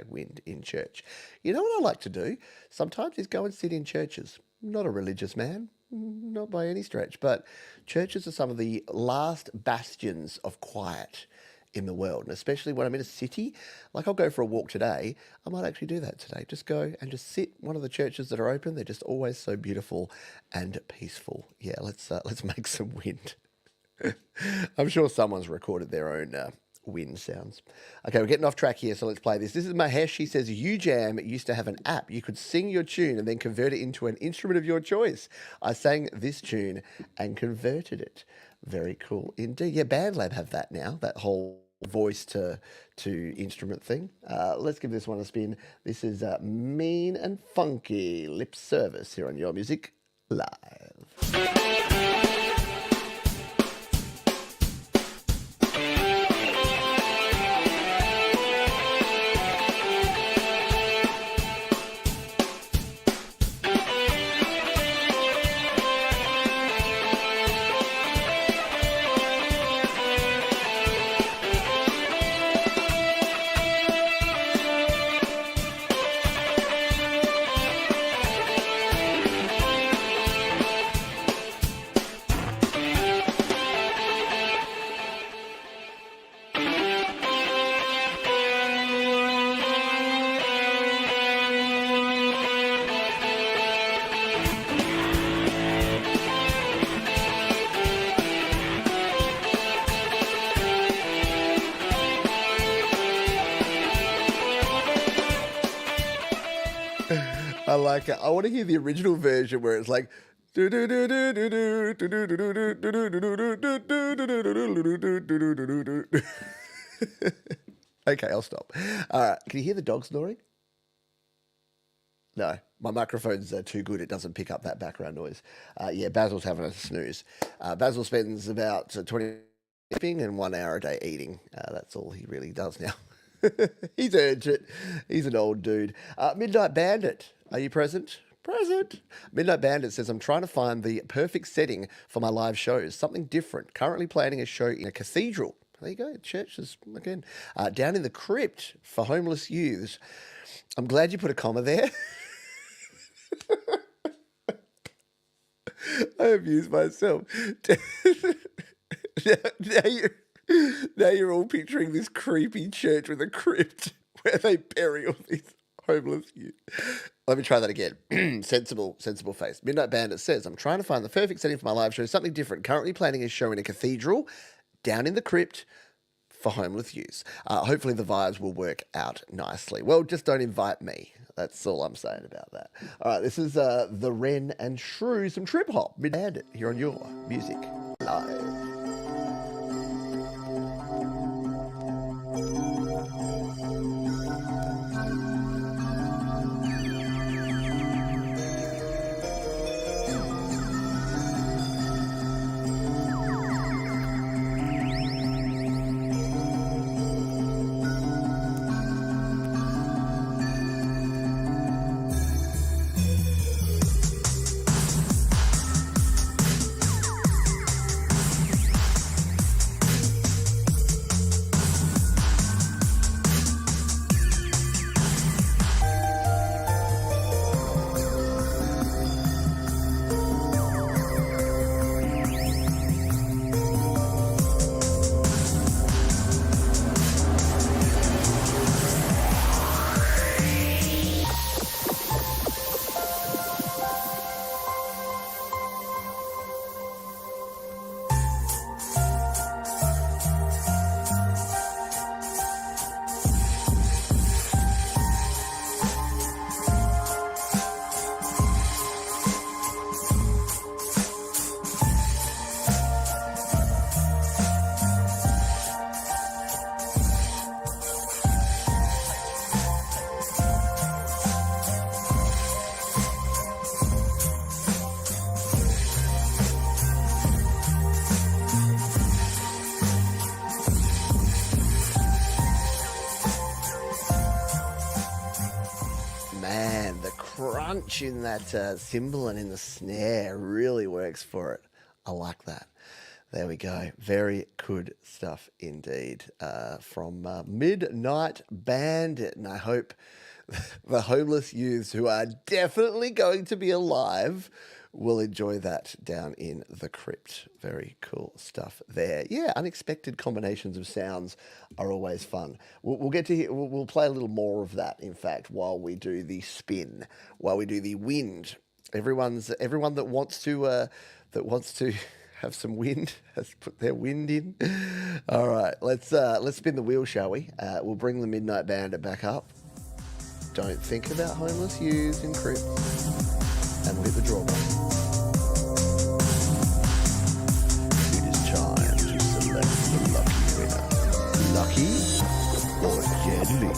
#wind in church. You know what I like to do sometimes is go and sit in churches. I'm not a religious man, not by any stretch, but churches are some of the last bastions of quiet in the world, and especially when I'm in a city. Like, I'll go for a walk today. I might actually do that today. Just go and just sit one of the churches that are open. They're just always so beautiful and peaceful. Yeah, let's make some wind. I'm sure someone's recorded their own wind sounds. Okay, we're getting off track here, so let's play this. This is Mahesh. He says, UJam used to have an app. You could sing your tune and then convert it into an instrument of your choice. I sang this tune and converted it. Very cool indeed. Yeah, BandLab have that now, that whole voice to instrument thing. Let's give this one a spin. This is Mean and Funky Lip Service here on Your Music Live. I like it. I want to hear the original version where it's like. Okay, I'll stop. All right, can you hear the dog snoring? No, my microphone's too good. It doesn't pick up that background noise. Yeah, Basil's having a snooze. Basil spends about 20 sleeping and 1 hour a day eating. That's all he really does now. He's earned it. He's an old dude. Midnight Bandit, are you present? Present. Midnight Bandit says, I'm trying to find the perfect setting for my live shows. Something different. Currently planning a show in a cathedral. There you go. Churches, again. Down in the crypt for homeless youths. I'm glad you put a comma there. I abuse myself. Now you're all picturing this creepy church with a crypt where they bury all these homeless youth. Let me try that again. Sensible face. Midnight Bandit says, I'm trying to find the perfect setting for my live show, something different. Currently planning a show in a cathedral, down in the crypt, for homeless youth. Hopefully the vibes will work out nicely. Well, just don't invite me. That's all I'm saying about that. All right, this is The Wren and Shrew, some trip hop. Midnight Bandit here on Your Music Live. crunch in that cymbal and in the snare really works for it. I like that. There we go. Very good stuff indeed from Midnight Bandit. And I hope the homeless youths who are definitely going to be alive will enjoy that down in the crypt. Very cool stuff there. Yeah, unexpected combinations of sounds are always fun. We'll get to we'll play a little more of that, in fact, while we do the spin, while we do the wind. Everyone that wants to have some wind has put their wind in. All right, let's spin the wheel, shall we? We'll bring the Midnight Bandit back up. Don't think about homeless youths in crypts. And we'll hit the draw button. It is time to select the lucky winner. Lucky or deadly?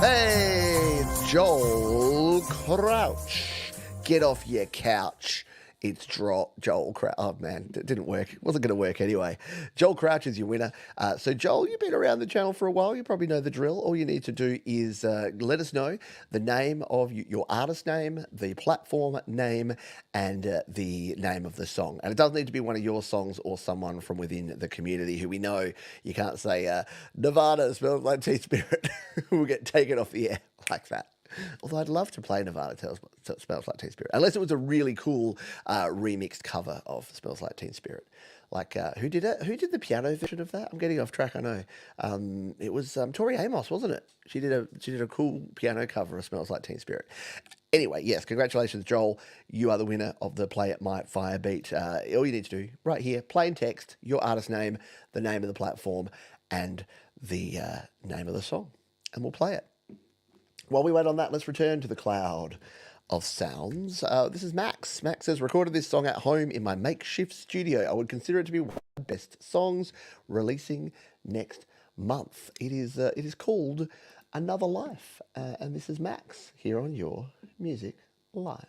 Hey, it's Joel Crouch. Get off your couch. It's Joel Crouch. Oh, man, it didn't work. It wasn't going to work anyway. Joel Crouch is your winner. So, Joel, you've been around the channel for a while. You probably know the drill. All you need to do is let us know the name of your artist name, the platform name, and the name of the song. And it doesn't need to be one of your songs or someone from within the community who we know. You can't say, Nevada Smells Like Teen Spirit. We'll get taken off the air like that. Although I'd love to play Nevada Smells Like Teen Spirit, unless it was a really cool remixed cover of Smells Like Teen Spirit. Like, who did it? Who did the piano version of that? I'm getting off track, I know. It was Tori Amos, wasn't it? She did a cool piano cover of Smells Like Teen Spirit. Anyway, yes, congratulations, Joel. You are the winner of the Play It Might Fire beat. All you need to do, right here, plain text, your artist name, the name of the platform, and the name of the song. And we'll play it. While we wait on that, let's return to the cloud of sounds. This is Max. Max says, recorded this song at home in my makeshift studio. I would consider it to be one of the best songs releasing next month. It is called Another Life. And this is Max here on Your Music Live.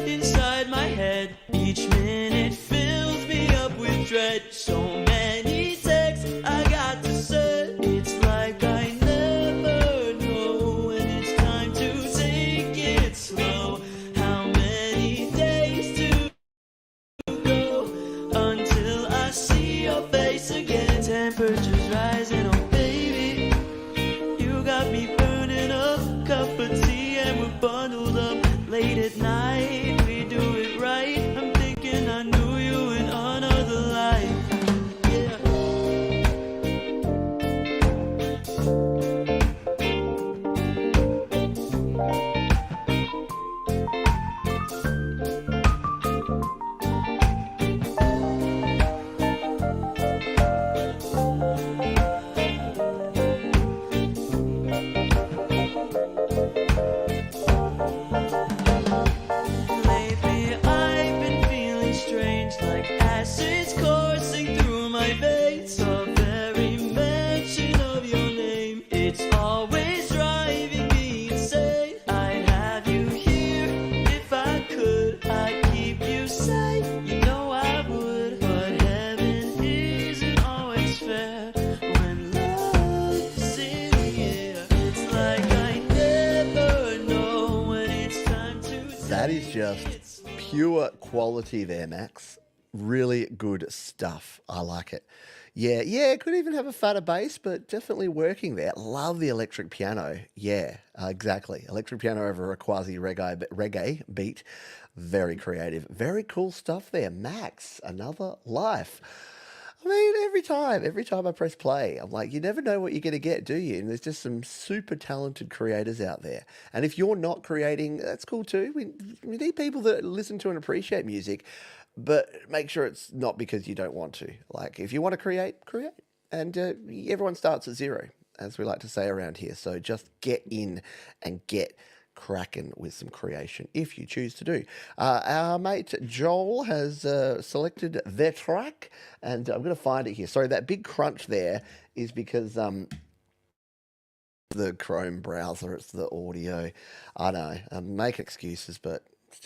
Inside my head, each minute fills me up with dread. So many texts I got to send. It's like I never know when it's time to take it slow. How many days to go until I see your face again? Temperatures rising, oh baby, you got me burning up. Cup of tea and we're bundled up late at night. That is just pure quality there, Max. Really good stuff. I like it. Yeah, could even have a fatter bass, but definitely working there. Love the electric piano. Yeah, exactly. Electric piano over a quasi reggae beat. Very creative. Very cool stuff there, Max. Another Life. I mean, every time I press play, I'm like, you never know what you're going to get, do you? And there's just some super talented creators out there. And if you're not creating, that's cool too. We need people that listen to and appreciate music, but make sure it's not because you don't want to. Like, if you want to create. And everyone starts at zero, as we like to say around here. So just get in and get cracking with some creation if you choose to do. Our mate Joel has selected their track, and I'm going to find it here. Sorry, that big crunch there is because the Chrome browser, it's the audio. I know, I'm making excuses, but it's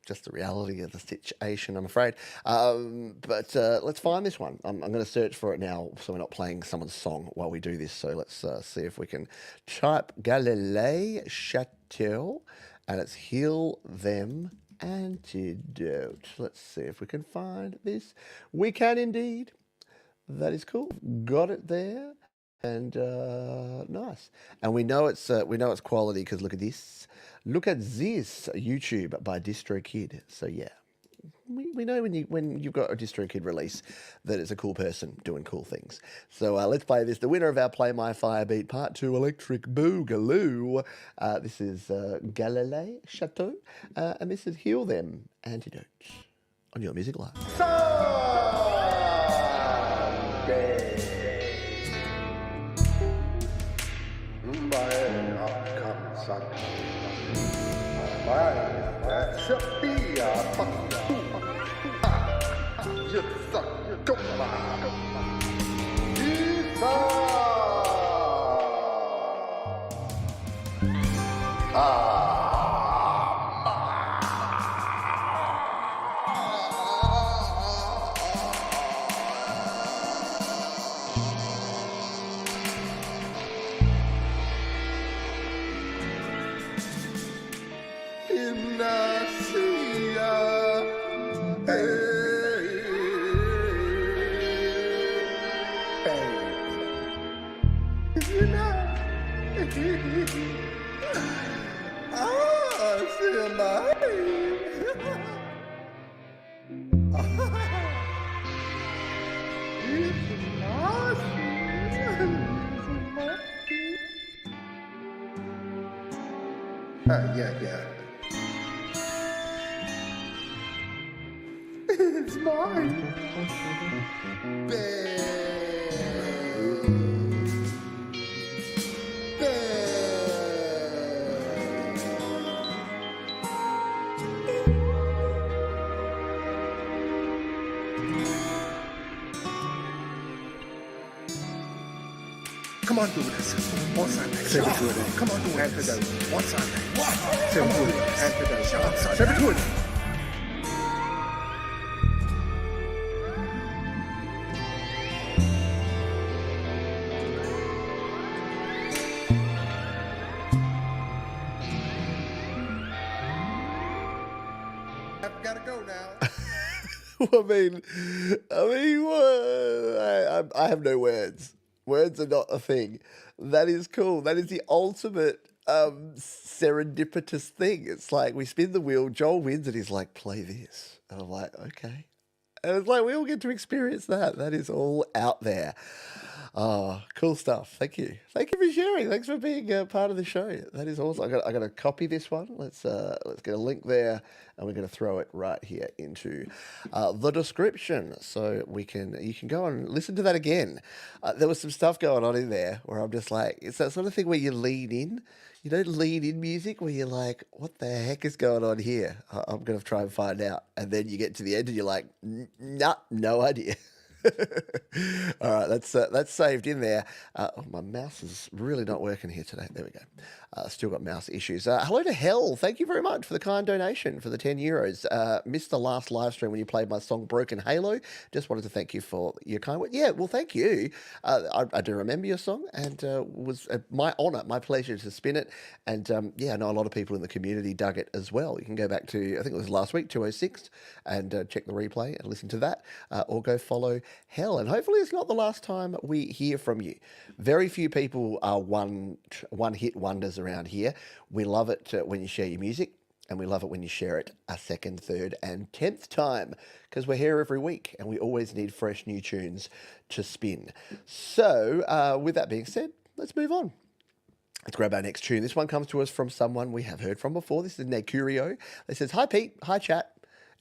just the reality of the situation, I'm afraid. But let's find this one. I'm going to search for it now, so we're not playing someone's song while we do this. So let's see if we can type Galilei Chateau, and it's Heal Them Antidote. Let's see if we can find this. We can indeed. That is cool. Got it there. And nice, and we know it's quality because look at this, YouTube by DistroKid. So yeah, we know when you've got a DistroKid release that it's a cool person doing cool things. So let's play this. The winner of our Play My Fire Beat Part 2 Electric Boogaloo. This is Galilei Chateau, and this is Heal Them Antidote on Your Music Live. Yeah. It's mine. Come on, do this. One Sunday. Come on, do it. Antidote. One Sunday. What? Come on, do it. Antidote. One Sunday. Seven to it. I've got to go now. I have no words. Words are not a thing. That is cool. That is the ultimate serendipitous thing. It's like we spin the wheel, Joel wins, and he's like, play this. And I'm like, okay. And it's like we all get to experience that. That is all out there. Oh, cool stuff. Thank you. Thank you for sharing. Thanks for being part of the show. That is awesome. I got to copy this one. Let's get a link there, and we're going to throw it right here into the description, so you can go and listen to that again. There was some stuff going on in there where I'm just like, it's that sort of thing where you lean in. You don't lean in music where you're like, what the heck is going on here? I'm going to try and find out. And then you get to the end and you're like, nah, no idea. All right, that's saved in there. My mouse is really not working here today. There we go. Still got mouse issues. Hello to Hell. Thank you very much for the kind donation for the €10. Missed the last live stream when you played my song Broken Halo. Just wanted to thank you for your kind words. Yeah, well, thank you. I do remember your song, and was my honour, my pleasure to spin it. And I know a lot of people in the community dug it as well. You can go back to, I think it was last week, 206, and check the replay and listen to that, or go follow Hell. And hopefully it's not the last time we hear from you. Very few people are one-hit wonders around here. We love it when you share your music, and we love it when you share it a second, third, and 10th time, because we're here every week, and we always need fresh new tunes to spin. So with that being said, let's move on. Let's grab our next tune. This one comes to us from someone we have heard from before. This is Ned Curio. It says, hi, Pete. Hi, chat.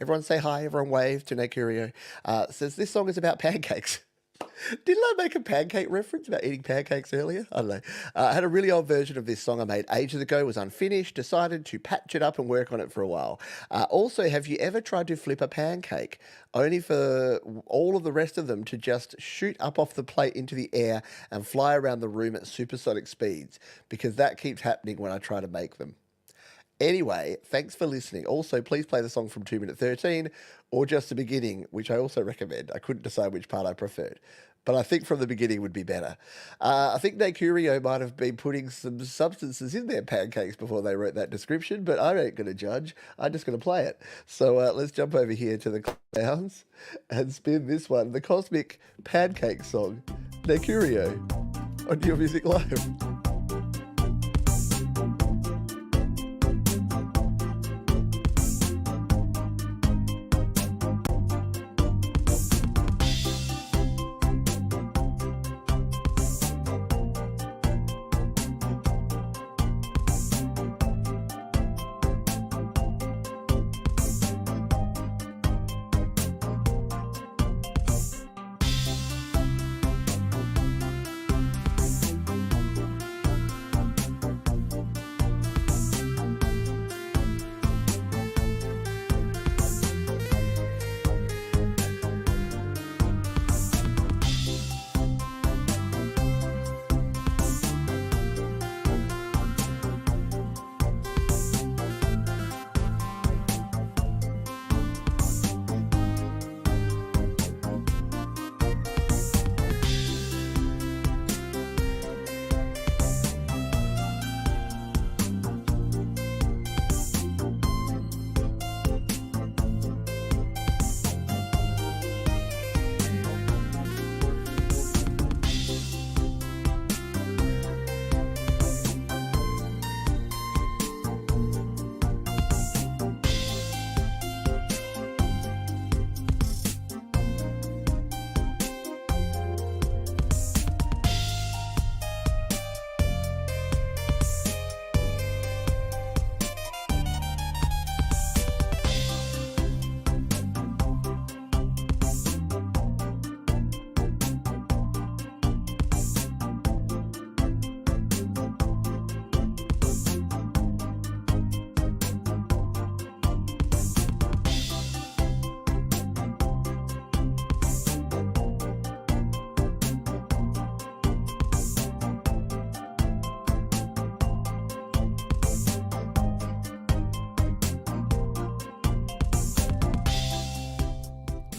Everyone say hi. Everyone wave to Ned Curio. Says, this song is about pancakes. Didn't I make a pancake reference about eating pancakes earlier? I don't know. I had a really old version of this song I made ages ago, was unfinished, decided to patch it up and work on it for a while. Also, have you ever tried to flip a pancake, only for all of the rest of them to just shoot up off the plate into the air and fly around the room at supersonic speeds? Because that keeps happening when I try to make them. Anyway, thanks for listening. Also, please play the song from 2 Minute 13 or just the beginning, which I also recommend. I couldn't decide which part I preferred, but I think from the beginning would be better. I think Nakurio might have been putting some substances in their pancakes before they wrote that description, but I ain't going to judge. I'm just going to play it. So let's jump over here to the clowns and spin this one, the Cosmic Pancake Song, Nakurio, on Your Music Live.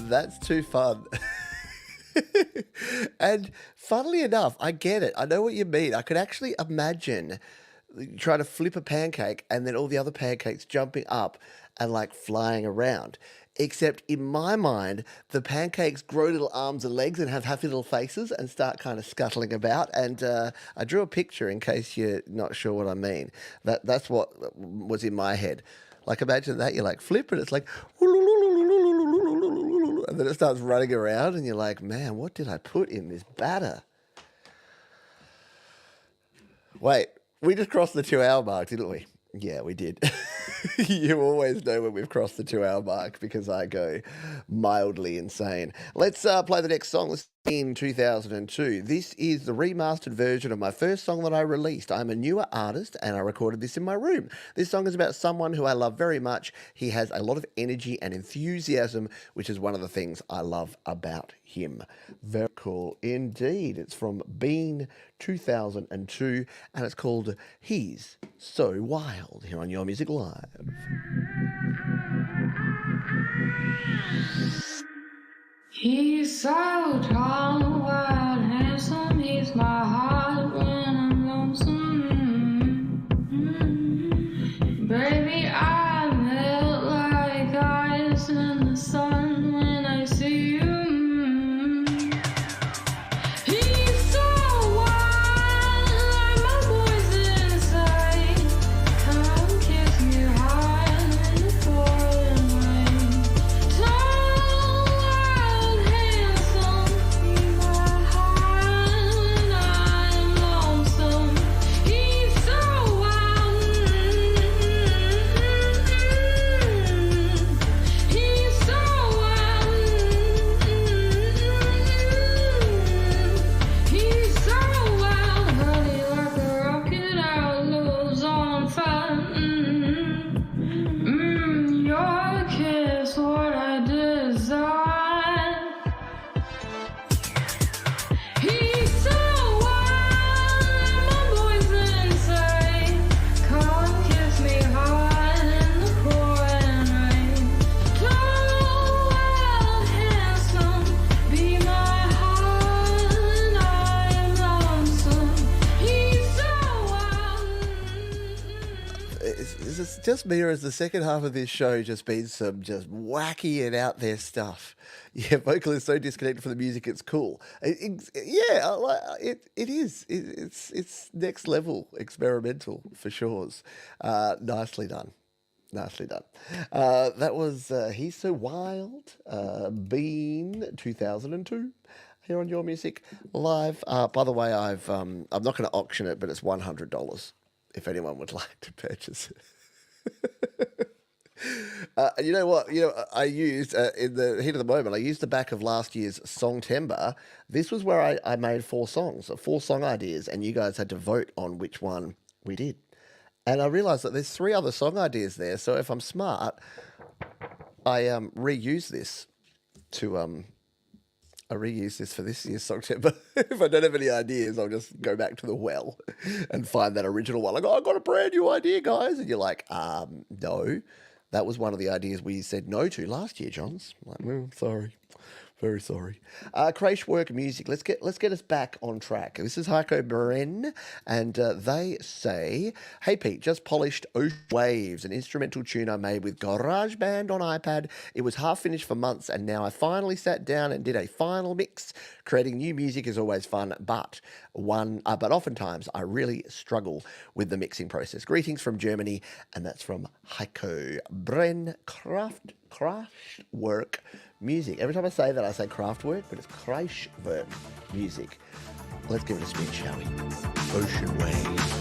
That's too fun. And funnily enough, I get it. I know what you mean. I could actually imagine trying to flip a pancake and then all the other pancakes jumping up and like flying around. Except in my mind, the pancakes grow little arms and legs and have happy little faces and start kind of scuttling about. And I drew a picture in case you're not sure what I mean. That's what was in my head. Like imagine that, you're like flip and it's like, and then it starts running around and you're like, man, what did I put in this batter? Wait, we just crossed the 2-hour mark, didn't we? Yeah, we did. You always know when we've crossed the 2-hour mark because I go mildly insane. Let's play the next song. This is in 2002. This is the remastered version of my first song that I released. I'm a newer artist and I recorded this in my room. This song is about someone who I love very much. He has a lot of energy and enthusiasm, which is one of the things I love about him. Very cool indeed. It's from Bean 2002 and it's called He's So Wild here on Your Music Live. He's so tall, wild, handsome. He's my heart when I'm lonesome. Baby, I melt like ice in the sun when I see you. He's so wild, like my boy's inside. I'll kiss you high in the pouring rain. Tall, wild, handsome. He's my heart just me, or has the second half of this show just been some just wacky and out there stuff? Yeah, vocal is so disconnected from the music, it's cool. Yeah, it is. It's next level experimental for sure. Nicely done. Nicely done. That was He's So Wild, Bean 2002 here on Your Music Live. By the way, I'm not going to auction it, but it's $100 if anyone would like to purchase it. You know what? I used in the heat of the moment, I used the back of last year's Songtember. This was where I made 4 songs, 4 song ideas, and you guys had to vote on which one we did. And I realized that there's 3 other song ideas there. So if I'm smart, I reuse this to I reuse this for this year's Songtember. If I don't have any ideas, I'll just go back to the well and find that original one. Like, oh, I got a brand new idea, guys. And you're like, no. That was one of the ideas we said no to last year, Johns. I'm like, sorry. Very sorry. Crash Work Music. Let's get us back on track. This is Heiko Bren, and they say, "Hey Pete, just polished Ocean Waves, an instrumental tune I made with GarageBand on iPad. It was half finished for months, and now I finally sat down and did a final mix. Creating new music is always fun, but oftentimes I really struggle with the mixing process. Greetings from Germany," and that's from Heiko Bren. Kraftwerk Music. Every time I say that, I say Kraftwerk, but it's Kraftwerk Music. Let's give it a spin, shall we? Ocean Waves.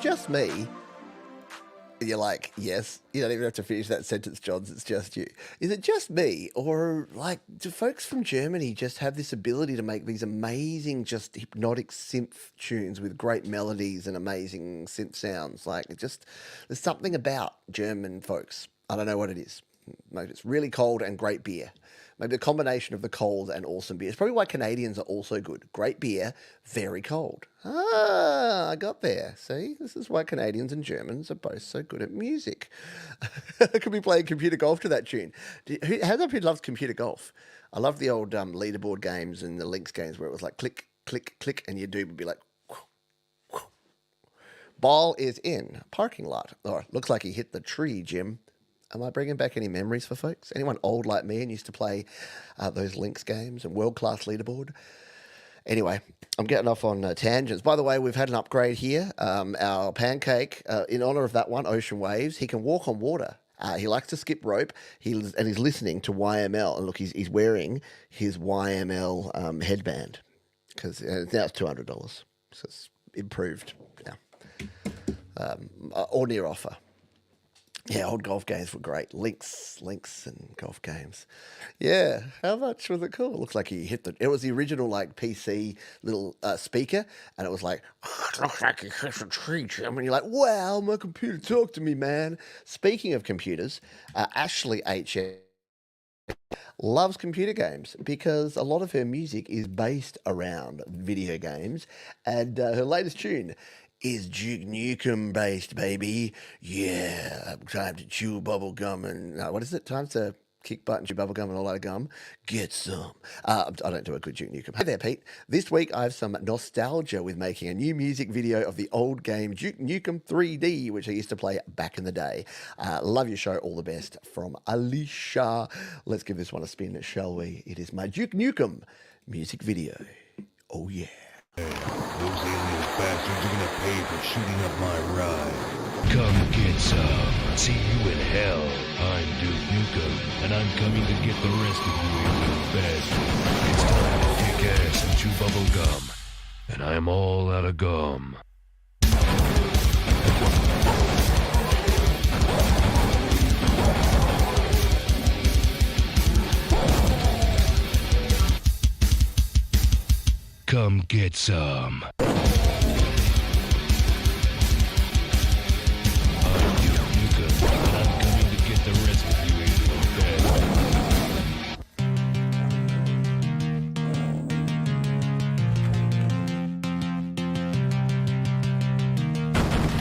Just me? And you're like, yes. You don't even have to finish that sentence, Johns. It's just you. Is it just me? Or, like, do folks from Germany just have this ability to make these amazing, just hypnotic synth tunes with great melodies and amazing synth sounds? Like, there's something about German folks. I don't know what it is. Maybe it's really cold and great beer. Maybe a combination of the cold and awesome beer. It's probably why Canadians are also good. Great beer, very cold. I got there. See? This is why Canadians and Germans are both so good at music. I could be playing computer golf to that tune. How many people loves computer golf? I love the old leaderboard games and the links games where it was like click, click, click, and your dude would be like, whoo, whoo. Ball is in. Parking lot. Oh, looks like he hit the tree, Jim. Am I bringing back any memories for folks? Anyone old like me and used to play those links games and world-class leaderboard? Anyway, I'm getting off on tangents. By the way, we've had an upgrade here. Our pancake, in honor of that one, Ocean Waves, he can walk on water. He likes to skip rope. He's listening to YML. And look, he's wearing his YML headband because now it's $200. So it's improved now. Or near offer. Yeah, old golf games were great. Links and golf games. Yeah, how much was it cool? It looks like he hit it was the original like PC little speaker, and it was like, oh, it looks like he hit a tree, Jim. And you're like, wow, my computer, talk to me, man. Speaking of computers, Ashley HF loves computer games because a lot of her music is based around video games, and her latest tune is Duke Nukem based, baby. Yeah, time to chew bubble gum and what is it? Time to kick butt and chew bubble gum and a lot of gum. Get some. I don't do a good Duke Nukem. Hey there, Pete. This week I have some nostalgia with making a new music video of the old game Duke Nukem 3D, which I used to play back in the day. Love your show. All the best from Alicia. Let's give this one a spin, shall we? It is my Duke Nukem music video. Oh yeah. Those alien bastards are gonna pay for shooting up my ride. Come get some. See you in hell. I'm Duke Nukem, and I'm coming to get the rest of you alien bastards. It's time to kick ass and chew bubble gum. And I'm all out of gum. Come get some. I'm Duke Nukem, and I'm coming to get the rest of you alien bastards.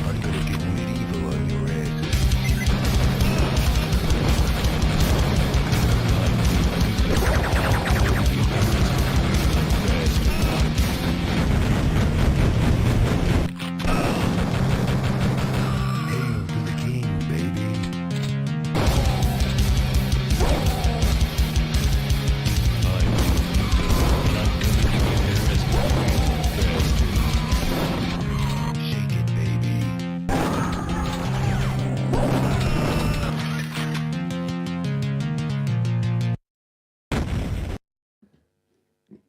I'm gonna get medieval on your asses. Hail to the king, baby. Shake it, baby.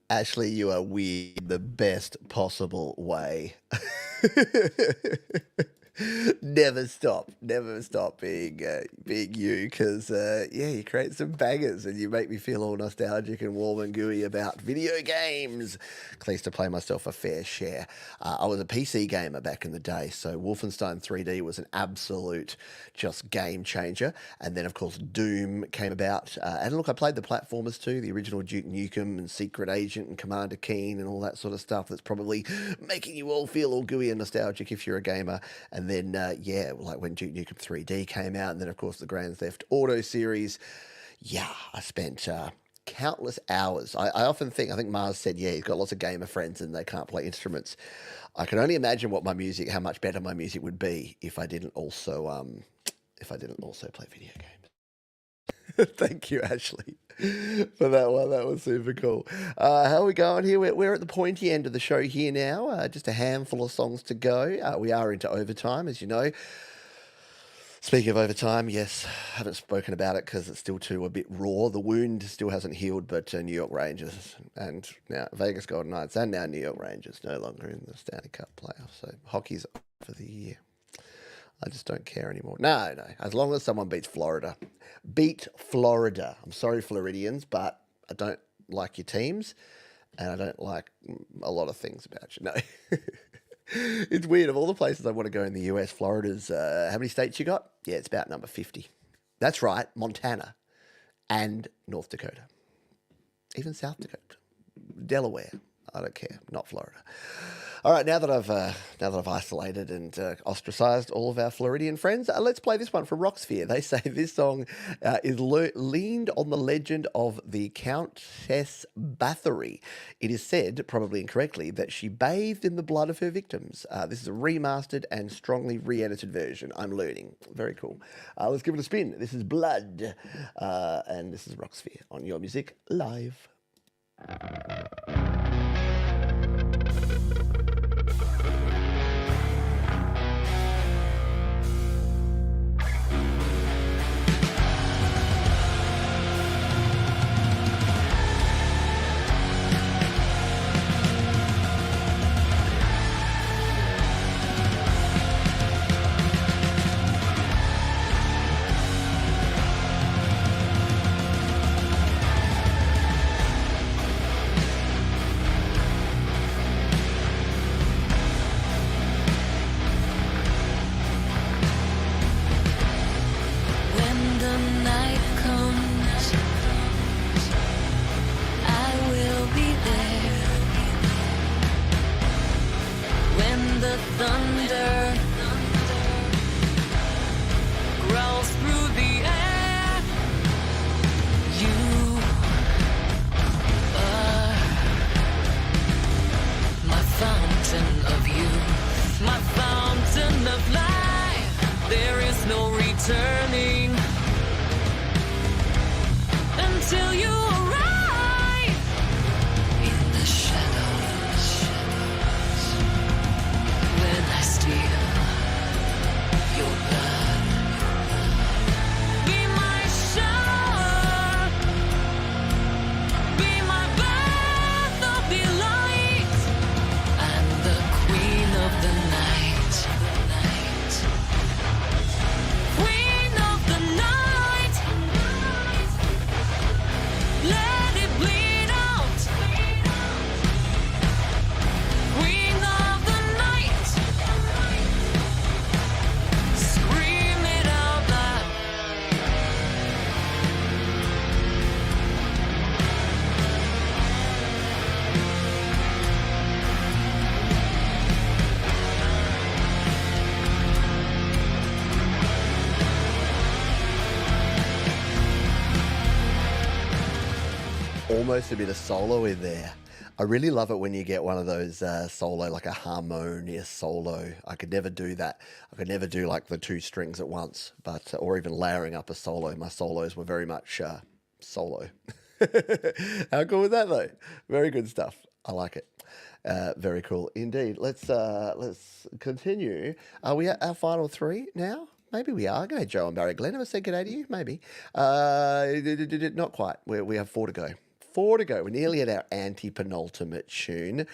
Ashley, you are weird the best possible way. Never stop being you, because yeah, you create some bangers and you make me feel all nostalgic and warm and gooey about video games. I used to play myself a fair share. I was a PC gamer back in the day, so Wolfenstein 3D was an absolute just game changer. And then of course Doom came about, and look, I played the platformers too, the original Duke Nukem and Secret Agent and Commander Keen and all that sort of stuff that's probably making you all feel all gooey and nostalgic if you're a gamer. And then, yeah, like when Duke Nukem 3D came out, and then, of course, the Grand Theft Auto series. Yeah, I spent countless hours. I often think, I think Mars said, yeah, he's got lots of gamer friends and they can't play instruments. I can only imagine what my music, how much better my music would be if I didn't also play video games. Thank you, Ashley, for that one. That was super cool. How are we going here? We're at the pointy end of the show here now. Just a handful of songs to go. We are into overtime, as you know. Speaking of overtime, yes, haven't spoken about it because it's still a bit raw. The wound still hasn't healed, but New York Rangers and now Vegas Golden Knights and now New York Rangers no longer in the Stanley Cup playoffs. So hockey's over for the year. I just don't care anymore. No. As long as someone beats Florida. Beat Florida. I'm sorry, Floridians, but I don't like your teams, and I don't like a lot of things about you. No. It's weird. Of all the places I want to go in the US, Florida's, how many states you got? Yeah, it's about number 50. That's right, Montana and North Dakota. Even South Dakota. Delaware. I don't care. Not Florida. All right, now that I've isolated and ostracized all of our Floridian friends, let's play this one from Rocksphere. They say this song is leaned on the legend of the Countess Bathory. It is said, probably incorrectly, that she bathed in the blood of her victims. This is a remastered and strongly re-edited version. I'm learning. Very cool. Let's give it a spin. This is Blood, and this is Rocksphere on Your Music Live. almost a bit of solo in there. I really love it when you get one of those solo, like a harmonious solo. I could never do that. I could never do like the two strings at once, but or even layering up a solo. My solos were very much solo. How cool was that though? Very good stuff. I like it. Very cool indeed. Let's continue. Are we at our final three now? Maybe we are. G'day, Joe and Barry Glenn. Have I said g'day to you? Maybe. Not quite. We have four to go. Four to go. We're nearly at our anti-penultimate tune.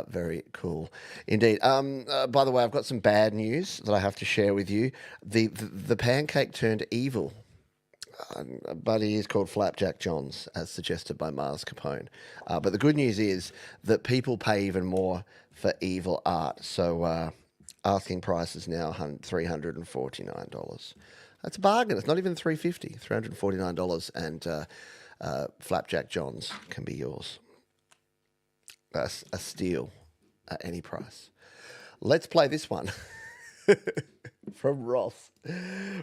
Very cool indeed. By the way, I've got some bad news that I have to share with you. The pancake turned evil. But he is called Flapjack Johns, as suggested by Mars Capone. But the good news is that people pay even more for evil art. So asking price is now $349. That's a bargain. It's not even $350. $349, and Flapjack Johns can be yours. That's a steal at any price. Let's play this one. From Ross.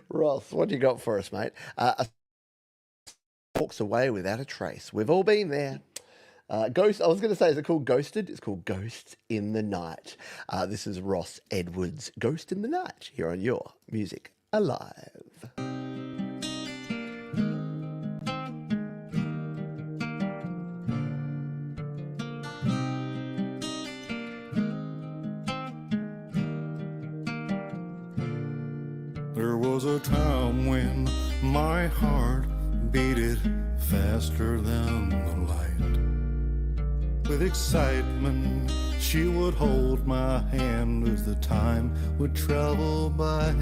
Ross, what do you got for us, mate? Walks away without a trace. We've all been there. Ghost. I was going to say, is it called Ghosted? It's called Ghost in the Night. This is Ross Edwards' Ghost in the Night here on Your Music Alive. There was a time when my heart beat it faster than the light. With excitement, she would hold my hand as the time would travel by.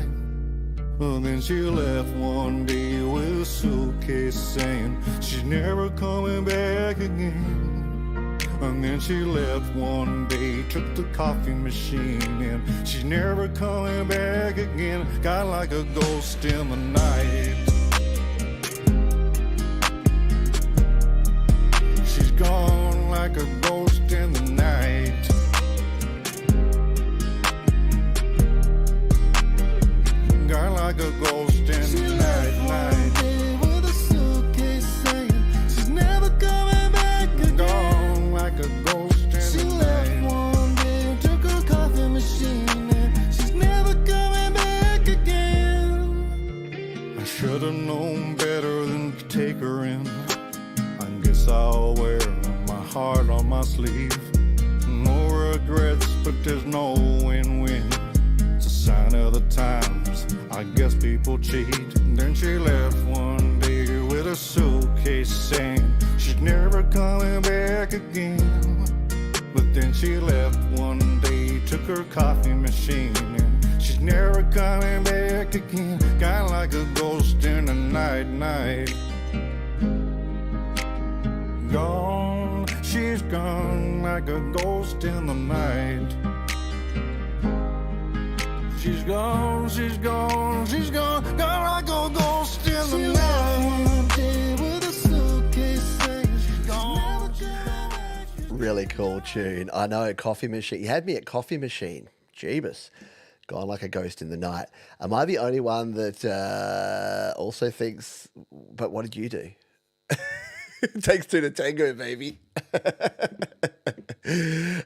Well, then she left one day with a suitcase saying she's never coming back again. And then she left one day, took the coffee machine, and she's never coming back again. Got like a ghost in the night. She's gone like a ghost in the night. Got like a ghost in the night. With a suitcase saying she's never coming back again. Gone like a ghost in the night. She left one day and took her coffee machine, and she's never coming back again. I should have known better than to take her in. I guess I'll wear my heart on my sleeve. No regrets, but there's no win-win. It's a sign of the times, I guess people cheat. Then she left one day with a suitcase saying she's never coming back again. But then she left one day, took her coffee machine, and she's never coming back again. Kinda like a ghost in the night. Gone, she's gone like a ghost in the night. She's gone, she's gone, she's gone, gone like a ghost in the night. One day with a suitcase saying she's gone. Really cool tune. I know, Coffee Machine. You had me at Coffee Machine. Jeebus. Gone like a ghost in the night. Am I the only one that also thinks, but what did you do? It takes two to tango, baby.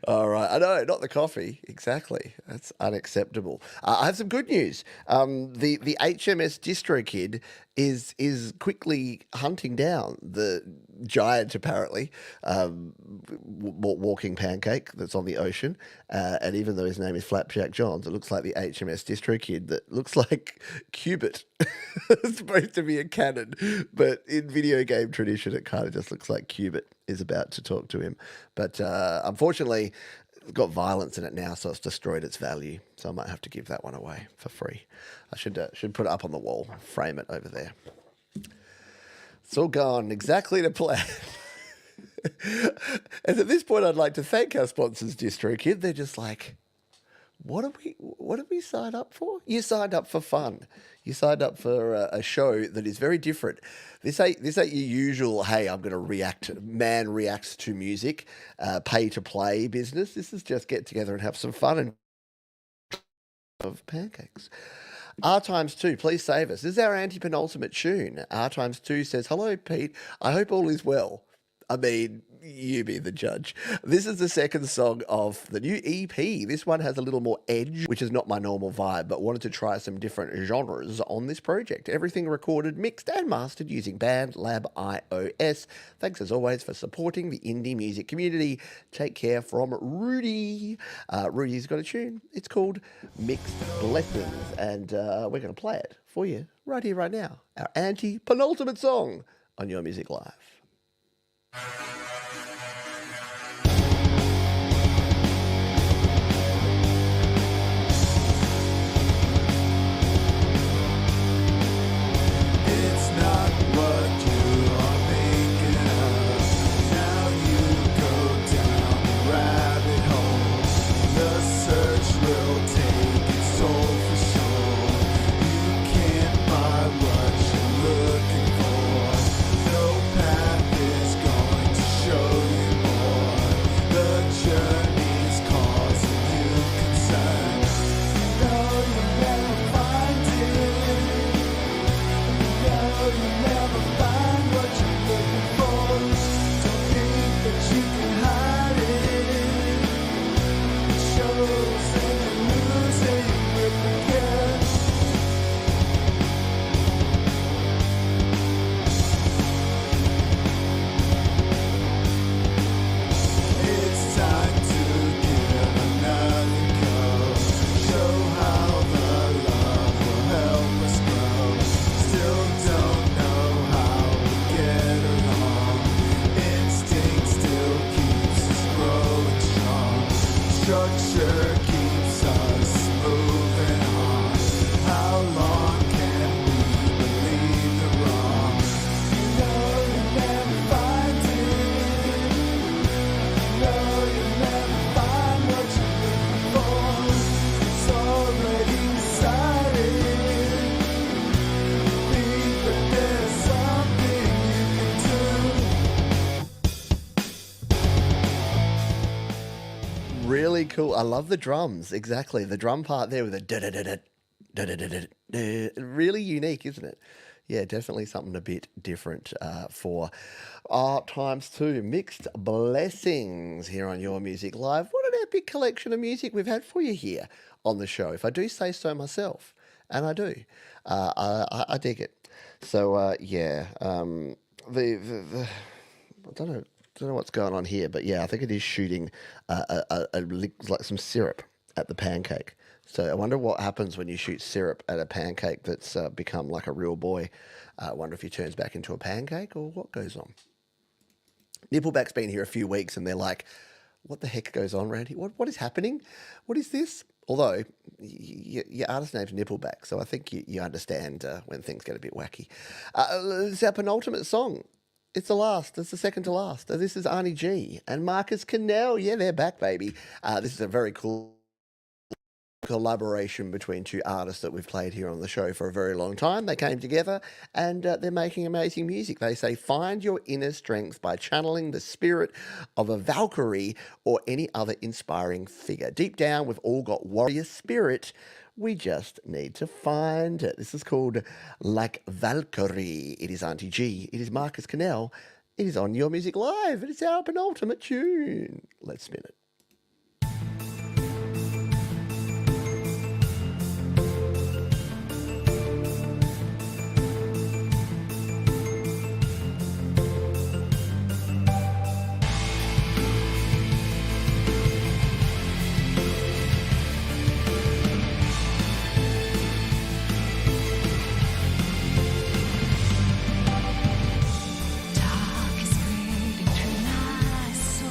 All right. I know, not the coffee. Exactly. That's unacceptable. I have some good news. The HMS DistroKid is quickly hunting down the giant, apparently, walking pancake that's on the ocean. And even though his name is Flapjack Johns, it looks like the HMS DistroKid that looks like Cubit. It's supposed to be a cannon, but in video game tradition, it kind of just looks like Cubit is about to talk to him. But unfortunately, it's got violence in it now, so it's destroyed its value. So I might have to give that one away for free. I should put it up on the wall, frame it over there. It's all gone exactly to plan. And at this point, I'd like to thank our sponsors, DistroKid. They're just like, what did we sign up for? You signed up for fun. You signed up for a show that is very different. This ain't your usual, hey, I'm going to react, man reacts to music, pay to play business. This is just get together and have some fun and of pancakes. R times 2, please save us. This is our anti-penultimate tune. R times 2 says, hello, Pete. I hope all is well. I mean, you be the judge. This is the second song of the new EP. This one has a little more edge, which is not my normal vibe, but wanted to try some different genres on this project. Everything recorded, mixed, and mastered using BandLab iOS. Thanks as always for supporting the indie music community. Take care from Rudy. Rudy's got a tune. It's called Mixed Blessings, and we're going to play it for you right here, right now. Our anti-penultimate song on Your Music Live. It's not what you are thinking of. Now you go down the rabbit hole. The search will take its toll for sure. You can't buy what you're looking for. No path is going to show you more. The journey's causing you concern. No, you'll never find it. No, you'll never find what you're looking for. Don't think that you can hide it. It shows and you lose and you rip again. It's time to give another go. Show how the love will help us grow. Still don't know how we get along. Instinct still keeps us growing strong. Structure keeps us moving on. How long can we believe the wrong? You know you'll never find it. You know you'll never find what you're looking for. It's already decided. Think that there's something you can do. Really cool. I love the drums. Exactly. The drum part there with a da-da-da-da, da-da-da-da. Really unique, isn't it? Yeah, definitely something a bit different for our times too. Mixed Blessings here on Your Music Live. What an epic collection of music we've had for you here on the show, if I do say so myself. And I do. I dig it. So, yeah. I don't know what's going on here, but yeah, I think it is shooting like some syrup at the pancake. So I wonder what happens when you shoot syrup at a pancake that's become like a real boy. I wonder if he turns back into a pancake or what goes on. Nippleback's been here a few weeks and they're like, what the heck goes on, Randy? What is happening? What is this? Although your artist name's Nippleback, so I think you understand when things get a bit wacky. It's our penultimate song. It's the last. It's the second to last. This is Arnie G and Marcus Cannell. Yeah, they're back, baby. This is a very cool collaboration between two artists that we've played here on the show for a very long time. They came together and they're making amazing music. They say, find your inner strength by channeling the spirit of a Valkyrie or any other inspiring figure. Deep down, we've all got warrior spirit. We just need to find it. This is called Like Valkyrie. It is Auntie G. It is Marcus Cannell. It is on Your Music Live. It is our penultimate tune. Let's spin it. Dark is bleeding through my soul.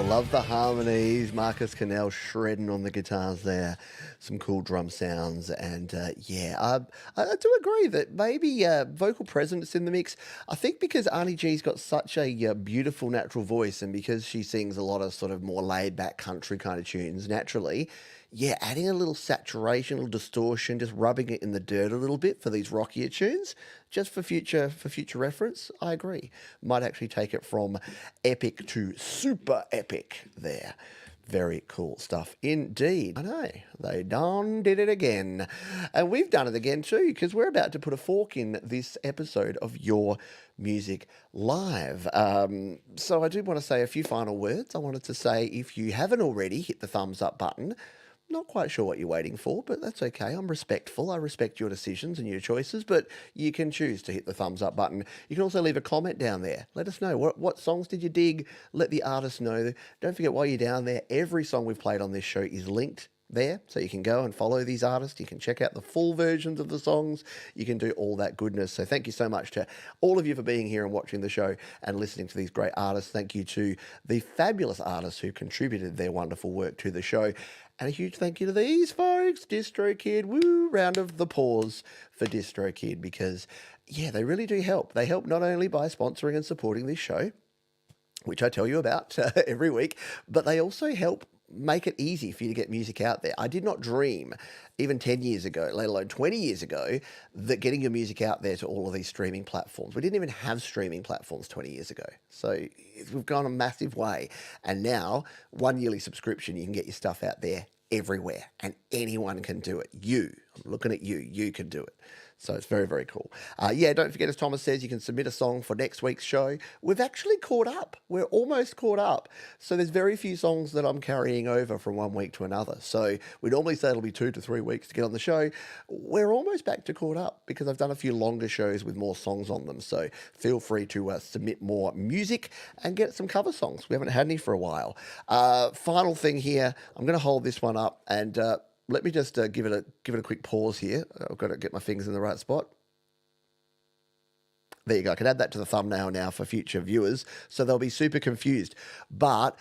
love the harmonies. Marcus Cannell shredding on the guitars there. Some cool drum sounds. And I do agree that maybe vocal presence in the mix. I think because Arnie G's got such a beautiful natural voice, and because she sings a lot of sort of more laid back country kind of tunes naturally, yeah, adding a little saturation, a little distortion, just rubbing it in the dirt a little bit for these rockier tunes, just for future reference, I agree. Might actually take it from epic to super epic there. Very cool stuff indeed. I know, they done did it again. And we've done it again too, because we're about to put a fork in this episode of Your Music Live. So I do want to say a few final words. I wanted to say, if you haven't already, hit the thumbs up button. Not quite sure what you're waiting for, but that's okay. I'm respectful. I respect your decisions and your choices, but you can choose to hit the thumbs up button. You can also leave a comment down there. Let us know what songs did you dig. Let the artist know. Don't forget, while you're down there, every song we've played on this show is linked there, so you can go and follow these artists. You can check out the full versions of the songs. You can do all that goodness. So thank you so much to all of you for being here and watching the show and listening to these great artists. Thank you to the fabulous artists who contributed their wonderful work to the show. And a huge thank you to these folks, DistroKid. Woo, round of applause for DistroKid, because, yeah, they really do help. They help not only by sponsoring and supporting this show, which I tell you about every week, but they also help make it easy for you to get music out there. I did not dream, even 10 years ago, let alone 20 years ago, that getting your music out there to all of these streaming platforms. We didn't even have streaming platforms 20 years ago. So we've gone a massive way. And now, one yearly subscription, you can get your stuff out there everywhere, and anyone can do it. I'm looking at you can do it. So it's very, very cool. Don't forget, as Thomas says, you can submit a song for next week's show. We've actually caught up. We're almost caught up. So there's very few songs that I'm carrying over from one week to another. So we normally say it'll be 2 to 3 weeks to get on the show. We're almost back to caught up, because I've done a few longer shows with more songs on them. So feel free to submit more music and get some cover songs. We haven't had any for a while. Final thing here, I'm going to hold this one up and let me just give it a quick pause here. I've got to get my fingers in the right spot. There you go. I can add that to the thumbnail now for future viewers, so they'll be super confused. But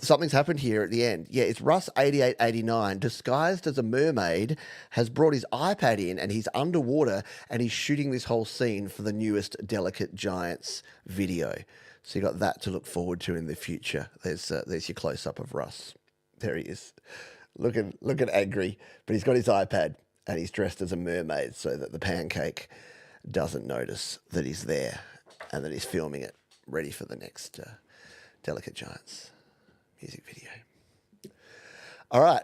something's happened here at the end. Yeah, it's Russ8889, disguised as a mermaid, has brought his iPad in, and he's underwater, and he's shooting this whole scene for the newest Delicate Giants video. So you got that to look forward to in the future. There's your close-up of Russ. There he is. Looking angry, but he's got his iPad and he's dressed as a mermaid so that the pancake doesn't notice that he's there and that he's filming it, ready for the next Delicate Giants music video. All right,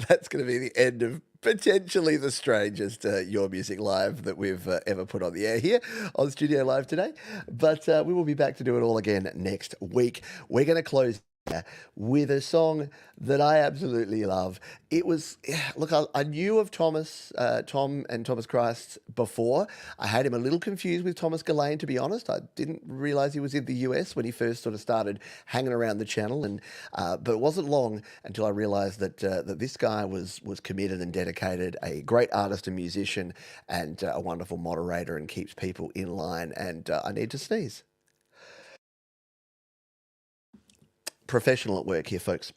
that's going to be the end of potentially the strangest Your Music Live that we've ever put on the air here on Studio Live today. But we will be back to do it all again next week. We're going to close with a song that I absolutely love. It was, look, I knew of Tom and Thomas Christ before. I had him a little confused with Thomas Gillane, to be honest. I didn't realize he was in the US when he first sort of started hanging around the channel, and but it wasn't long until I realized that this guy was committed and dedicated, a great artist and musician, and a wonderful moderator, and keeps people in line. And I need to sneeze. Professional at work here, folks.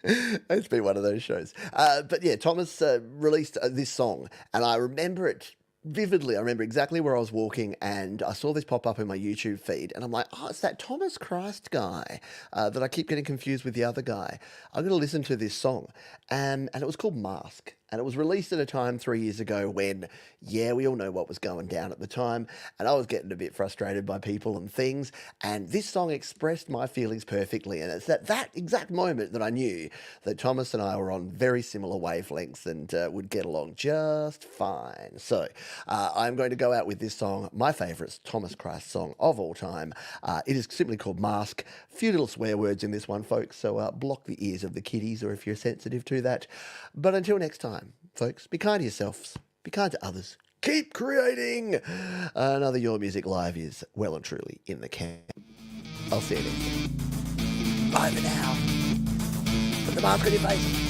It's been one of those shows. But yeah, Thomas released this song, and I remember it vividly. I remember exactly where I was walking, and I saw this pop up in my YouTube feed, and I'm like, oh, it's that Thomas Christ guy that I keep getting confused with the other guy. I'm going to listen to this song, and it was called Mask. And it was released at a time 3 years ago when, yeah, we all know what was going down at the time, and I was getting a bit frustrated by people and things, and this song expressed my feelings perfectly, and it's at that exact moment that I knew that Thomas and I were on very similar wavelengths and would get along just fine. So I'm going to go out with this song, my favourite Thomas Christ song of all time. It is simply called Mask. A few little swear words in this one, folks, so block the ears of the kiddies, or if you're sensitive to that. But until next time, folks, be kind to yourselves, be kind to others, keep creating. Another Your Music Live is well and truly in the can. I'll see you next time. Bye for now. Put the mask on your face.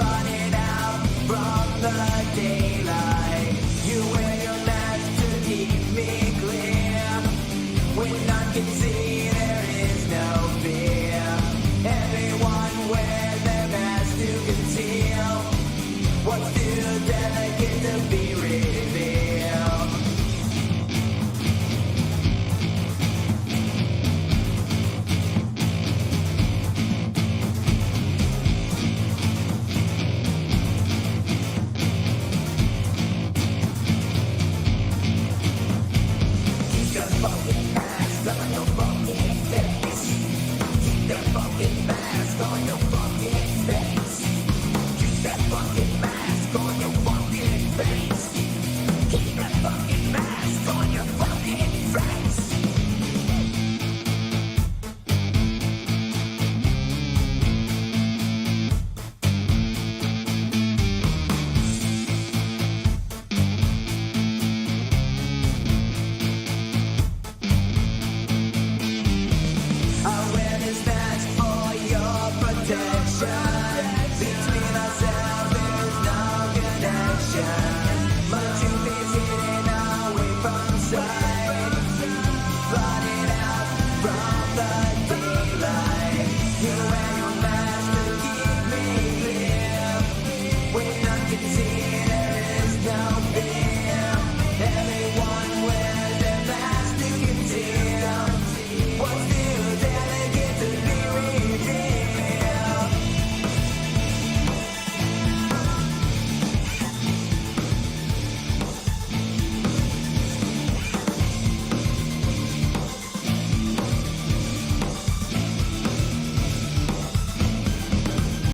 running out from the daylight. You wear your mask to keep me clear when none can see.